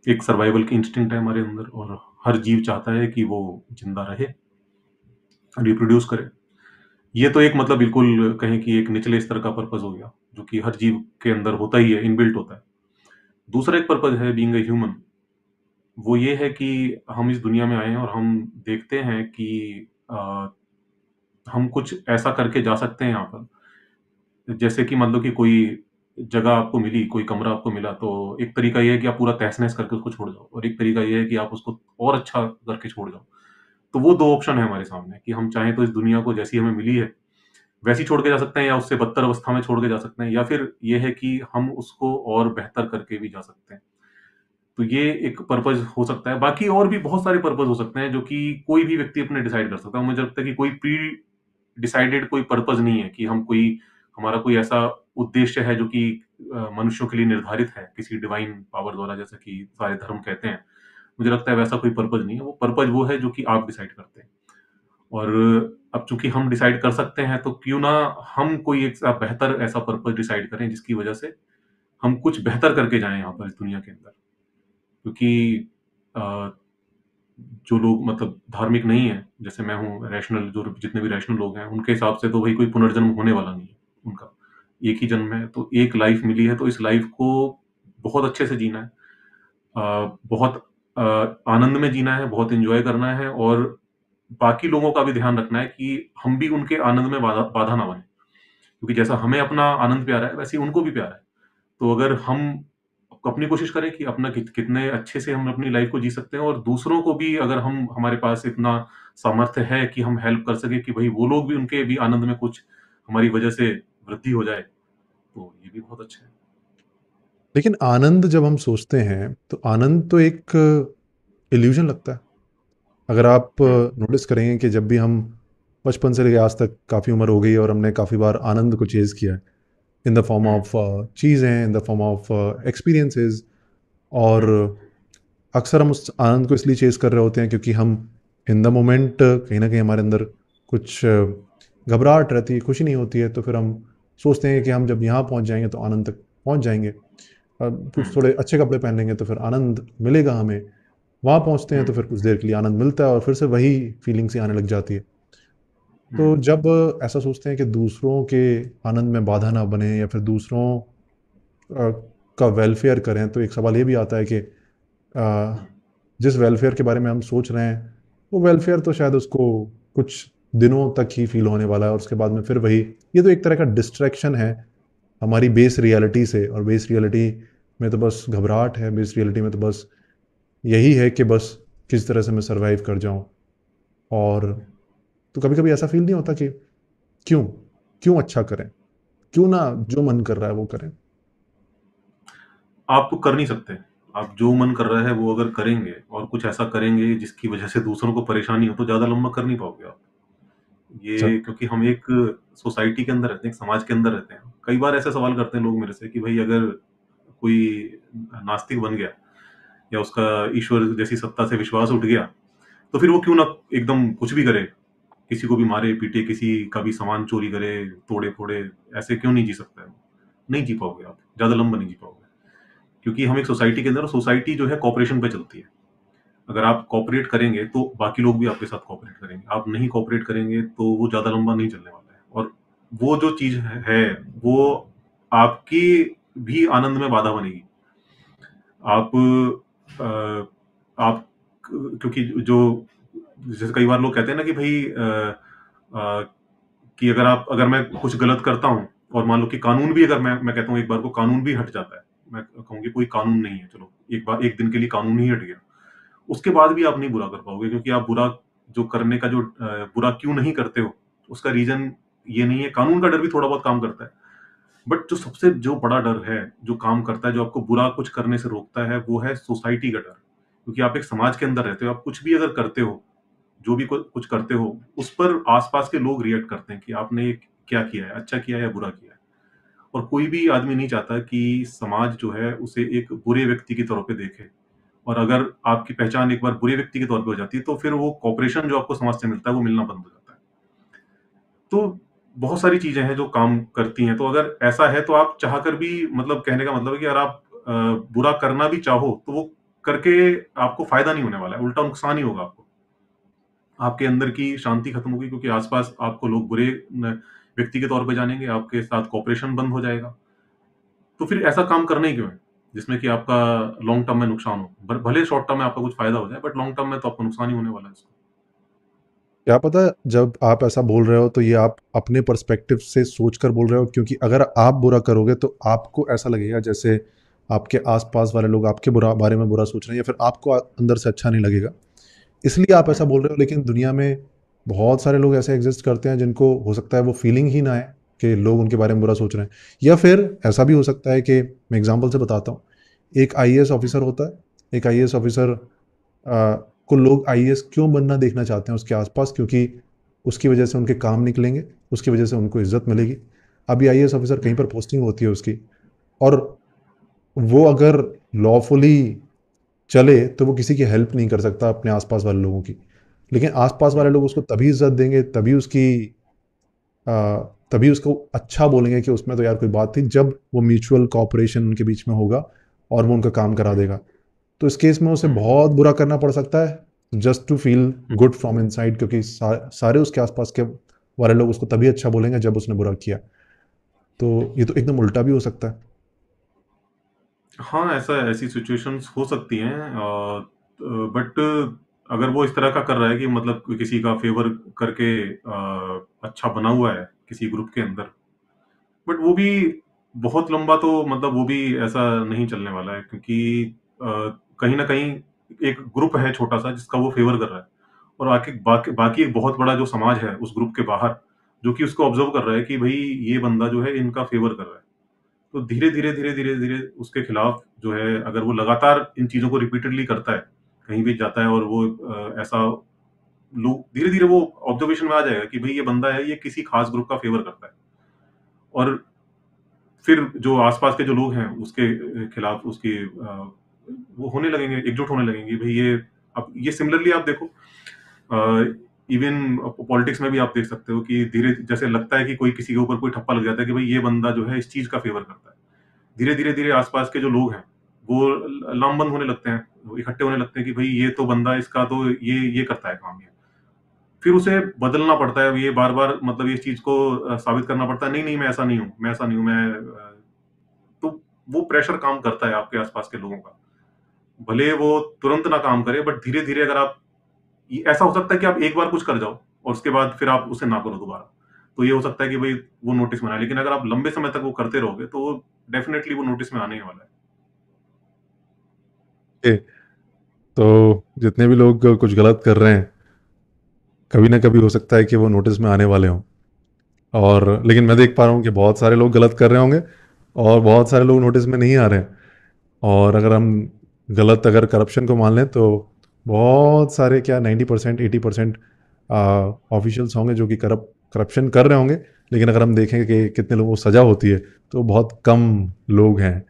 एक सर्वाइवल की इंस्टिंक्ट है हमारे अंदर और हर जीव चाहता है कि वो ज़िंदा रहे, रिप्रोड्यूस करे। ये तो एक मतलब बिल्कुल कहें कि एक निचले स्तर का पर्पस हो गया, जो कि हर जीव के अंदर होता ही है, इनबिल्ट होता है। दूसरा एक पर्पज़ है बीइंग अ ह्यूमन, वो ये है कि हम इस दुनिया में आए हैं और हम देखते हैं कि अ, हम कुछ ऐसा करके जा सकते हैं यहाँ पर। जैसे कि मान लो कि कोई जगह आपको मिली, कोई कमरा आपको मिला, तो एक तरीका ये है कि आप पूरा तहस-नहस करके उसको छोड़ जाओ और एक तरीका ये है कि आप उसको और अच्छा करके छोड़ जाओ। तो वो 2 ऑप्शन है हमारे सामने कि हम चाहें तो इस दुनिया को जैसी हमें मिली है, वैसी छोड़ के जा सकते हैं या उससे बदतर अवस्था में छोड़ के जा सकते हैं या फिर ये है कि हम उसको और बेहतर करके भी जा सकते हैं। तो ये एक पर्पज़ हो सकता है। बाकी और भी बहुत सारे पर्पज़ हो सकते हैं जो कि कोई भी व्यक्ति अपने डिसाइड कर सकता है। मुझे लगता है कि कोई प्री डिसाइडेड कोई पर्पज़ नहीं है कि हम कोई हमारा कोई ऐसा उद्देश्य है जो कि मनुष्यों के लिए निर्धारित है किसी डिवाइन पावर द्वारा जैसा कि सारे धर्म कहते हैं। मुझे लगता है वैसा कोई पर्पज़ नहीं है। वो पर्पज़ वो है जो कि आप डिसाइड करते हैं। और अब चूँकि हम डिसाइड कर सकते हैं तो क्यों ना हम कोई एक सा बेहतर ऐसा पर्पज़ डिसाइड करें जिसकी वजह से हम कुछ बेहतर करके जाएँ यहाँ पर इस दुनिया के अंदर। क्योंकि अ, जो लोग मतलब धार्मिक नहीं है, जैसे मैं हूँ रैशनल जो जितने भी रैशनल लोग हैं, उनके हिसाब से तो भई कोई पुनर्जन्म होने वाला नहीं है उनका। एक ही जन्म है, तो एक लाइफ़ मिली है, तो इस लाइफ़ को बहुत अच्छे से जीना है। बहुत आनंद में जीना है, बहुत एन्जॉय करना है और बाकी लोगों का भी ध्यान रखना है कि हम भी उनके आनंद में बाधा बाधा ना बनें। क्योंकि जैसा हमें अपना आनंद प्यारा है, वैसे ही उनको भी प्यारा है। तो अगर हम अपनी कोशिश करें कि अपना कितने अच्छे से हम अपनी लाइफ को जी सकते हैं और दूसरों को भी अगर हम हमारे पास इतना सामर्थ्य है कि हम हेल्प कर सकें कि भई वो लोग भी उनके भी आनंद में कुछ हमारी वजह से वृद्धि हो जाए, तो ये भी बहुत अच्छा है। लेकिन आनंद जब हम सोचते हैं, तो आनंद तो एक इल्यूज़न लगता है। अगर आप हुँ, नोटिस करेंगे कि जब भी हम बचपन से लेके आज तक काफ़ी उम्र हो गई है और हमने काफ़ी बार आनंद को चेज़ किया है, in the form hmm, of चीज़ें, in the form of experiences और हुँ, अक्सर हम उस आनंद को इसलिए चेज़ कर रहे होते हैं क्योंकि हम इन द मोमेंट कहीं न कहीं हमारे अंदर कुछ घबराहट रहती है, खुशी नहीं होती है, तो फिर हम सोचते हैं कि हम जब यहाँ पहुँच जाएँगे तो आनंद तक पहुँच जाएँगे। हुँ, कुछ थोड़े अच्छे कपड़े पहन लेंगे तो फिर आनंद मिलेगा हमें। वहाँ पहुँचते हैं हुँ, तो फिर कुछ देर के लिए आनंद मिलता है और फिर से वही फीलिंग्स ही आने लग जाती है। हुँ, तो जब ऐसा सोचते हैं कि दूसरों के आनंद में बाधा ना बने या फिर दूसरों अ, का वेलफेयर करें, तो एक सवाल ये भी आता है कि हुँ, जिस वेलफेयर के बारे में हम सोच रहे हैं, वो वेलफेयर तो शायद उसको कुछ दिनों तक ही फ़ील होने वाला है और उसके बाद में फिर वही ये तो एक तरह का डिस्ट्रैक्शन है हमारी बेस रियलिटी से और बेस रियलिटी में तो बस घबराहट है, बेस रियलिटी में तो बस यही है कि बस किस तरह से मैं सर्वाइव कर जाऊँ और तो कभी-कभी ऐसा फ़ील नहीं होता कि क्यों? क्यों अच्छा करें? क्यों ना जो मन कर रहा है वो करें? आप तो कर नहीं सकते। आप जो मन कर रहा है वो अगर करेंगे और कुछ ऐसा करेंगे जिसकी वजह से दूसरों को परेशानी हो, तो ज़्यादा लंबा कर नहीं पाओगे आप। अच्छा, ये क्योंकि हम एक सोसाइटी के अंदर रहते हैं, एक समाज के अंदर रहते हैं। कई बार ऐसे सवाल करते हैं लोग मेरे से कि भई अगर कोई नास्तिक बन गया या उसका ईश्वर जैसी सत्ता से विश्वास उठ गया, तो फिर वो क्यों ना एकदम कुछ भी करे, किसी को भी मारे-पीटे, किसी का भी सामान चोरी करे, तोड़े-फोड़े, ऐसे क्यों नहीं जी सकता है वो? नहीं जी पाओगे आप, ज़्यादा लंबा नहीं जी पाओगे। क्योंकि हम एक सोसाइटी के अंदर और सोसाइटी जो है कोऑपरेशन पे चलती है। अगर आप कोऑपरेट करेंगे, तो बाकी लोग भी आपके साथ कोऑपरेट करेंगे। आप नहीं कोऑपरेट करेंगे, तो वो ज़्यादा लंबा नहीं चलने वाला है और वो जो चीज़ है, वो आपकी भी आनंद में बाधा बनेगी। आप आप क्योंकि जो जैसे कई बार लोग कहते हैं ना कि भई अ, कि अगर मैं कुछ गलत करता हूँ और मान लो कि कानून भी अगर मैं कहता हूँ एक बार को कानून भी हट जाता है। मैं कहूँ कि कोई कानून नहीं है, चलो एक बार एक दिन के लिए कानून ही हट गया। उसके बाद भी आप नहीं बुरा कर पाओगे क्योंकि आप बुरा जो करने का जो बुरा क्यों नहीं करते हो, उसका रीज़न ये नहीं है। कानून का डर भी थोड़ा बहुत काम करता है। बट जो बड़ा डर है, जो काम करता है, जो आपको बुरा कुछ करने से रोकता है, वो है सोसाइटी का डर। क्योंकि आप एक समाज के अंदर रहते हो, आप कुछ भी अगर करते हो, जो भी कुछ करते हो, उस पर आस-पास के लोग रिएक्ट करते हैं कि आपने ये क्या किया है, अच्छा किया है या बुरा किया है। और कोई भी आदमी नहीं चाहता कि समाज जो है, उसे एक बुरे व्यक्ति के तौर पे देखे। और अगर आपकी पहचान एक बार बुरे व्यक्ति के तौर पे हो जाती है, तो फिर वो कोऑपरेशन जो आपको समाज से मिलता है, वो मिलना बंद हो जाता है। तो बहुत सारी चीज़ें हैं जो काम करती हैं, तो अगर ऐसा है तो आप चाहकर भी मतलब कहने का मतलब है कि अगर आप बुरा करना भी चाहो, तो वो करके आपको फ़ायदा नहीं होने वाला है, उल्टा नुकसान ही होगा आपको। आपके अंदर की शांति खत्म होगी क्योंकि आस-पास आपको लोग बुरे न व्यक्ति के तौर पे जानेंगे, आपके साथ कोऑपरेशन बंद हो जाएगा। तो फिर ऐसा काम करना ही क्यों है? जिसमें कि आपका लॉन्ग टर्म में नुकसान हो। भले शॉर्ट टर्म में आपका कुछ फ़ायदा हो जाए, बट लॉन्ग टर्म में तो आपको नुकसान ही होने वाला है इसका। क्या पता जब आप ऐसा बोल रहे हो तो ये आप अपने पर्सपेक्टिव से सोचकर बोल रहे हो, क्योंकि अगर आप बुरा करोगे तो आपको ऐसा लगेगा जैसे आपके आसपास वाले लोग आपके बुरा बारे में बुरा सोच रहे हैं, या फिर आपको अंदर से अच्छा नहीं लगेगा, इसलिए आप ऐसा हुँ। बोल रहे हो। लेकिन दुनिया में बहुत सारे लोग ऐसे एग्जिस्ट करते हैं जिनको हो सकता है वो फीलिंग ही ना आए कि लोग उनके बारे में बुरा सोच रहे हैं। या फिर ऐसा भी हो सकता है कि, मैं एग्जांपल से बताता हूँ, एक आईएएस हुँ। ऑफिसर होता है। एक आईएएस ऑफिसर को लोग आईएएस क्यों बनना देखना चाहते हैं उसके आसपास, क्योंकि उसकी वजह से उनके काम निकलेंगे, उसकी वजह से उनको इज्जत मिलेगी। अभी आईएएस ऑफिसर कहीं हुँ। पर पोस्टिंग होती है उसकी, और वो अगर लॉफुली चले तो वो किसी की हेल्प नहीं कर सकता अपने आसपास वाले लोगों की। लेकिन आसपास वाले हुँ। लोग उसको तभी इज्जत देंगे, अ, तभी उसको अच्छा बोलेंगे कि उसमें तो यार कोई बात थी, जब वो म्यूचुअल कॉपरेशन उनके बीच में होगा और वो उनका काम करा हुँ। देगा। तो इस केस में उसे हुँ। बहुत बुरा करना पड़ सकता है just to feel hmm. Good from inside, क्योंकि सारे उसके आसपास के वाले लोग उसको तभी अच्छा बोलेंगे जब उसने बुरा किया। तो ये तो एकदम उल्टा भी हो सकता है। हाँ, ऐसी सिचुएशंस हो सकती हैं, बट अगर वो इस तरह का कर रहा है कि मतलब कोई किसी का फ़ेवर करके अच्छा बना हुआ है किसी ग्रुप के अंदर, बट वो भी बहुत लंबा तो मतलब वो भी ऐसा नहीं चलने वाला है, क्योंकि अ, कहीं न कहीं एक ग्रुप है छोटा-सा जिसका वो फ़ेवर कर रहा है, और बाकी बाकी एक बहुत बड़ा जो समाज है उस ग्रुप के बाहर, जो कि उसको ऑब्ज़र्व कर रहा है कि भई ये बंदा जो है इनका फ़ेवर कर रहा है। तो धीरे-धीरे, धीरे-धीरे, धीरे उसके खिलाफ जो है, अगर वो लगातार इन चीज़ों को रिपीटेडली करता है, कहीं भी जाता है और वो ऐसा लोग धीरे-धीरे वो ऑब्ज़र्वेशन में आ जाएगा कि भई ये बंदा है, ये किसी ख़ास ग्रुप का फ़ेवर करता है। और फिर जो आस-पास के जो लोग हैं उसके खिलाफ उसकी वो होने लगेंगे, एकजुट होने लगेंगे। भई ये अब ये सिमिलरली आप देखो, इवन पॉलिटिक्स में भी आप देख सकते हो कि धीरे जैसे लगता है कि कोई किसी के ऊपर कोई ठप्पा लग जाता है कि भई ये बंदा जो है इस चीज़ का फ़ेवर करता है। धीरे-धीरे, धीरे आस-पास के जो लोग हैं, वो लामबंद होने लगते हैं, वो इकट्ठे होने लगते हैं कि भई ये तो बंदा, इसका तो ये करता है काम ये। फिर उसे बदलना पड़ता है, ये बार-बार मतलब इस चीज़ को साबित करना पड़ता है, नहीं, नहीं मैं ऐसा नहीं हूँ, मैं ऐसा नहीं हूँ, तो वो प्रेशर काम करता है आपके आस-पास के लोगों का। भले वो तुरंत ना काम करे, बट धीरे-धीरे अगर आप ये ऐसा हो सकता है कि आप एक बार कुछ कर जाओ और उसके बाद फिर आप उसे ना करो दोबारा। तो ये हो सकता है कि भई वो नोटिस में आए, लेकिन अगर आप लंबे समय तक वो करते रहोगे, तो वो डेफ़िनिटली वो नोटिस में आने ही वाला है। ए, तो जितने भी लोग कुछ गलत कर रहे हैं, कभी ना कभी हो सकता है कि वो नोटिस में आने वाले हों। और लेकिन मैं देख पा रहा हूँ कि बहुत सारे लोग गलत कर रहे होंगे और बहुत सारे लोग नोटिस में नहीं आ रहे हैं। और अगर हम गलत अगर करप्शन को मान लें तो बहुत सारे, क्या 90% 80% ऑफिशियल्स होंगे जो कि करप्शन कर रहे होंगे। लेकिन अगर हम देखें कि कितने लोगों को सज़ा होती है तो बहुत कम लोग हैं,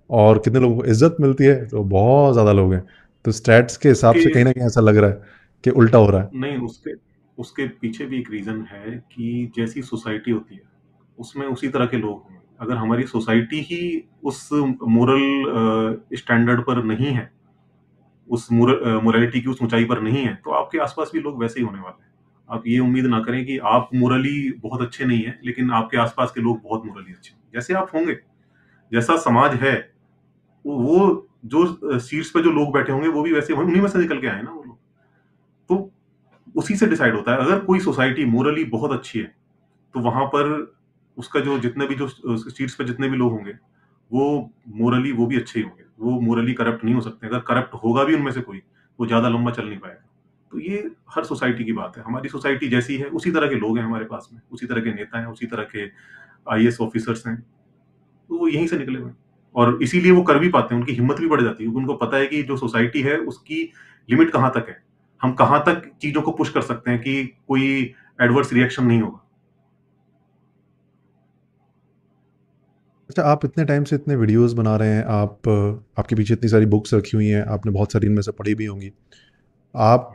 और कितने लोगों को इज्जत मिलती है तो बहुत ज़्यादा लोग हैं। तो स्टैट्स के हिसाब उसके से कहीं ना कहीं ऐसा लग रहा है कि उल्टा हो रहा है। नहीं, उसके उसके पीछे भी एक रीज़न है कि जैसी सोसाइटी होती है, उसमें उसी तरह के लोग होंगे। अगर हमारी सोसाइटी ही उस मोरल स्टैंडर्ड पर नहीं है, उस मोरालिटी की उस ऊँचाई पर नहीं है, तो आपके आस-पास भी लोग वैसे ही होने वाले हैं। आप ये उम्मीद ना करें कि आप मोरली बहुत अच्छे नहीं हैं, लेकिन आपके आस-पास के लोग बहुत मोरली अच्छे हैं। जैसे आप होंगे, जैसा समाज है, वो जो सीट्स पे जो लोग बैठे होंगे, वो भी वैसे उन्हीं में से निकल के आए हैं ना वो लोग। तो उसी से डिसाइड होता है। अगर कोई सोसाइटी मोरली बहुत अच्छी है, तो वहाँ पर उसका जो जितने भी जो सीट्स पे जितने भी लोग होंगे, वो मोरली वो भी अच्छे ही होंगे। वो मोरली करप्ट नहीं हो सकते। अगर करप्ट होगा भी उनमें से कोई, वो ज़्यादा लंबा चल नहीं पाएगा। तो ये हर सोसाइटी की बात है। हमारी सोसाइटी जैसी है, उसी तरह के लोग हैं हमारे पास में, उसी तरह के नेता हैं, उसी तरह के आईएएस ऑफिसर्स हैं। तो वो यहीं से निकले हुए हैं। और इसीलिए वो कर भी पाते हैं, उनकी हिम्मत भी बढ़ जाती है, क्योंकि उनको पता है कि जो सोसाइटी है, उसकी लिमिट कहाँ तक है। हम कहाँ तक चीज़ों को पुश कर सकते हैं कि कोई एडवर्स रिएक्शन नहीं होगा। अच्छा, आप इतने टाइम से इतने वीडियोस बना रहे हैं, आपके पीछे इतनी सारी बुक्स रखी हुई हैं, आपने बहुत सारी इनमें से पढ़ी भी होंगी। आप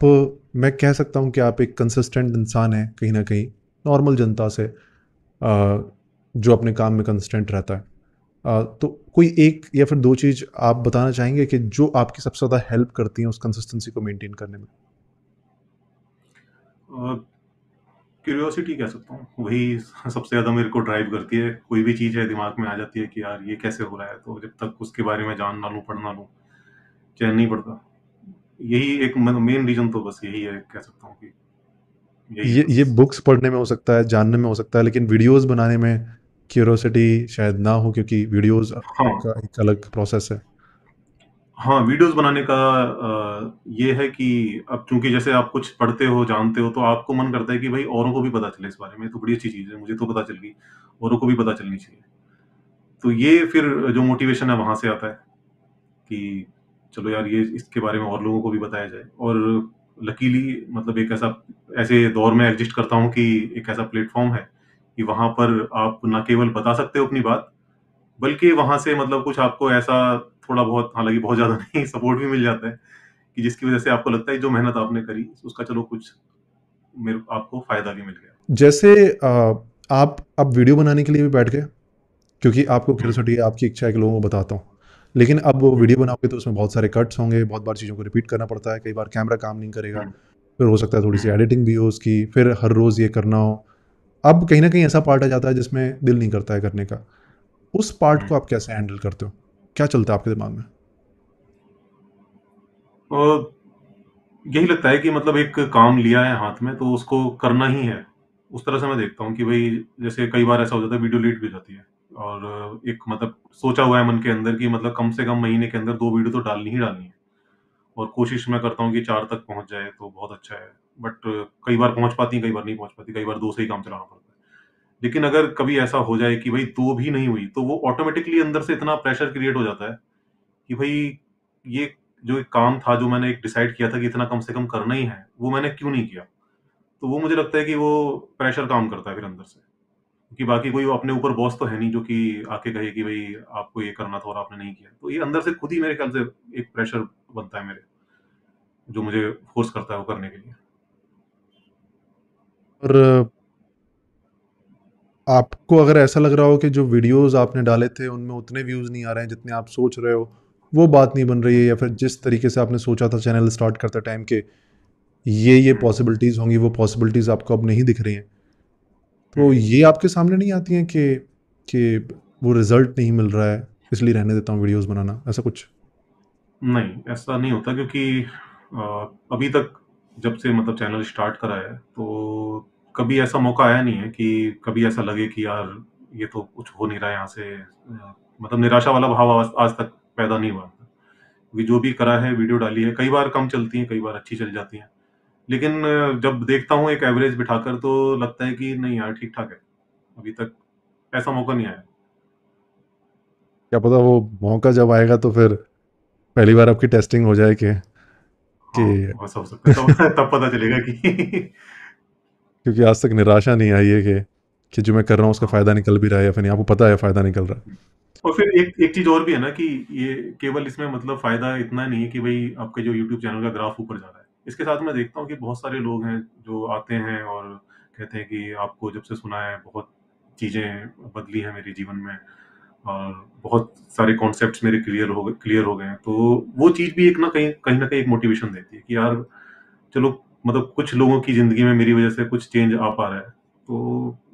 मैं कह सकता हूँ कि आप एक कंसिस्टेंट इंसान हैं कहीं न कहीं, नॉर्मल जनता से, जो अपने काम में कंसिस्टेंट रहता है। तो कोई एक या फिर 2 चीज़ आप बताना चाहेंगे कि जो आपकी सबसे ज़्यादा हेल्प करती हैं उस कंसिस्टेंसी को मेंटेन करने में? अ, क्यूरियोसिटी कह सकता हूँ, वही सबसे ज़्यादा मेरे को ड्राइव करती है। कोई भी चीज़ है दिमाग में आ जाती है कि यार ये कैसे हो रहा है, तो जब तक उसके बारे में जान ना लूँ, पढ़ ना लूँ, चैन नहीं पड़ता। यही एक मेन रीज़न तो बस यही है, कह सकता हूँ कि यही है ये बस। बुक्स पढ़ने में हो सकता है, जानने में हो सकता है, लेकिन वीडियोस बनाने में क्यूरियोसिटी शायद ना हो, क्योंकि वीडियोस हाँ, का एक अलग प्रोसेस है। हाँ, वीडियोज़ बनाने का ये है कि अब चूँकि जैसे आप कुछ पढ़ते हो, जानते हो, तो आपको मन करता है कि भाई औरों को भी पता चले इस बारे में, तो बड़ी अच्छी चीज़ है, मुझे तो पता चल गई, औरों को भी पता चलनी चाहिए। तो ये फिर जो मोटिवेशन है वहाँ से आता है कि चलो यार ये इसके बारे में और लोगों को भी बताया जाए। और लकीली मतलब एक ऐसे दौर में एग्ज़िस्ट करता हूँ कि एक ऐसा प्लेटफ़ॉर्म है कि वहाँ पर आप ना केवल बता सकते हो अपनी बात, बल्कि वहाँ से मतलब कुछ आपको ऐसा थोड़ा बहुत, हालाँकि बहुत ज़्यादा नहीं, सपोर्ट भी मिल जाता है कि जिसकी वज़ह से आपको लगता है जो मेहनत आपने करी उसका चलो कुछ मेरे आपको फ़ायदा भी मिल गया। जैसे आप अब वीडियो बनाने के लिए भी बैठ गए, क्योंकि आपको हुँ, क्यूरियोसिटी है, आपकी इच्छा है कि लोगों को बताता हूँ। लेकिन अब वो हुँ, वीडियो बनाओगे तो उसमें बहुत सारे कट्स होंगे, बहुत बार चीज़ों को रिपीट करना पड़ता है, कई बार कैमरा काम नहीं करेगा, हुँ, फिर हो सकता है थोड़ी-सी हुँ, एडिटिंग भी हो उसकी, फिर हर रोज़ ये करना हो। अब कहीं न कहीं ऐसा पार्ट आ जाता है जिसमें दिल नहीं करता है करने का। उस पार्ट हुँ। को आप कैसे हैंडल करते हो? क्या चलता है आपके दिमाग में? अ, यही लगता है कि मतलब एक काम लिया है हाथ में तो उसको करना ही है। उस तरह से मैं देखता हूँ कि भई जैसे कई बार ऐसा हो जाता है वीडियो लेट भी हो जाती है और एक मतलब सोचा हुआ है मन के अंदर कि मतलब कम से कम महीने के अंदर 2 वीडियो तो डालनी ही डालनी है और कोशिश मैं करता हूँ कि 4 तक पहुँच जाए तो बहुत अच्छा है। बट कई बार पहुँच पाती हैं, कई बार नहीं पहुँच पाती, कई बार 2 से ही काम चलाना पड़ता है। लेकिन अगर कभी ऐसा हो जाए कि भई 2 भी नहीं हुई, तो वो ऑटोमैटिकली अंदर से इतना प्रेशर क्रिएट हो जाता है कि भई ये जो एक काम था, जो मैंने एक डिसाइड किया था कि इतना कम से कम करना ही है, वो मैंने क्यों नहीं किया? तो वो मुझे लगता है कि वो प्रेशर काम करता है फिर अंदर से। क्योंकि बाकी कोई वो अपने ऊपर बॉस तो है नहीं जो कि आके कहे कि भई आपको ये करना था और आपने नहीं किया। तो ये अंदर से खुद ही मेरे ख्याल से एक प्रेशर बनता है मेरे, जो मुझे फ़ोर्स करता है वो करने के लिए। और आपको अगर ऐसा लग रहा हो कि जो वीडियोज़ आपने डाले थे, उनमें उतने व्यूज़ नहीं आ रहे हैं जितने आप सोच रहे हो, वो बात नहीं बन रही है, या फिर जिस तरीके से आपने सोचा था चैनल स्टार्ट करते टाइम के ये हुँ, पॉसिबिलिटीज़ होंगी, वो पॉसिबिलिटीज़ आपको अब नहीं दिख रही हैं। तो हुँ। ये आपके सामने नहीं आती हैं कि वो रिज़ल्ट नहीं मिल रहा है, इसलिए रहने देता हूँ वीडियोज़ बनाना, ऐसा कुछ? नहीं, ऐसा नहीं होता क्योंकि अभी तक जब से मतलब चैनल स्टार्ट करा है, तो कभी ऐसा मौका आया नहीं है कि कभी ऐसा लगे कि यार ये तो कुछ हो नहीं रहा है यहाँ से, मतलब निराशा वाला भाव आज आज तक पैदा नहीं हुआ। क्योंकि जो भी करा है, वीडियो डाली है, कई बार कम चलती हैं, कई बार अच्छी चल जाती हैं। लेकिन जब देखता हूँ एक एवरेज बिठाकर तो लगता है कि नहीं यार ठीक-ठाक है। अभी तक ऐसा मौका नहीं आया। क्या पता वो मौका जब आएगा तो फिर पहली बार आपकी टेस्टिंग हो जाए कि हाँ, वैसा हो सकता है तब तब पता चलेगा कि क्योंकि आज तक निराशा नहीं आई है कि जो मैं कर रहा हूँ उसका हाँ। फ़ायदा निकल भी रहा है या फिर नहीं, आपको पता है फ़ायदा निकल रहा है। और फिर एक एक चीज़ और भी है ना कि ये केवल इसमें मतलब फ़ायदा इतना नहीं है कि भई आपके जो यूट्यूब चैनल का ग्राफ ऊपर जा रहा है। इसके साथ मैं देखता हूँ कि बहुत सारे लोग हैं जो आते हैं और कहते हैं कि आपको जब से सुना है बहुत चीज़ें बदली हैं मेरे जीवन में और बहुत सारे कॉन्सेप्ट्स मेरे क्लियर हो गए हैं। तो वो चीज़ भी एक ना कहीं न कहीं एक मोटिवेशन देती है कि यार चलो मतलब कुछ लोगों की ज़िंदगी में मेरी वज़ह से कुछ चेंज आ पा रहा है। तो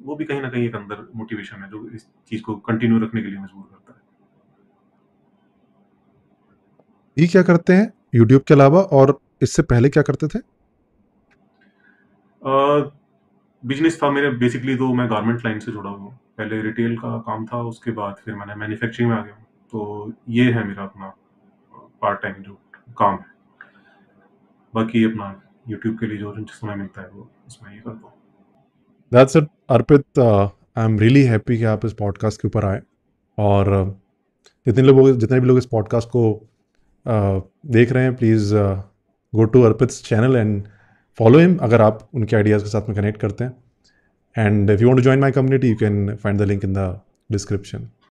वो भी कहीं न कहीं एक अंदर मोटिवेशन है जो इस चीज़ को कंटिन्यू रखने के लिए मजबूर करता है। ये क्या करते हैं यूट्यूब के अलावा, और इससे पहले क्या करते थे? अ, बिज़नेस था मेरे बेसिकली, तो मैं गारमेंट लाइन से जुड़ा हुआ हूँ। पहले रिटेल का काम था, उसके बाद फिर मैंने मैन्युफैक्चरिंग में आ गया हूँ। तो ये है मेरा अपना पार्ट टाइम जो काम है। बाकी अपना यूट्यूब के लिए जो जो समय मिलता है वो उसमें ये करता हूँ। That's it Arpit, I am really happy कि आप इस पॉडकास्ट के ऊपर आए। और जितने भी लोग इस पॉडकास्ट को देख रहे हैं, please go to Arpit's channel and follow him, अगर आप उनके आइडियाज़ के साथ में कनेक्ट करते हैं। And if you want to join my community, you can find the link in the description.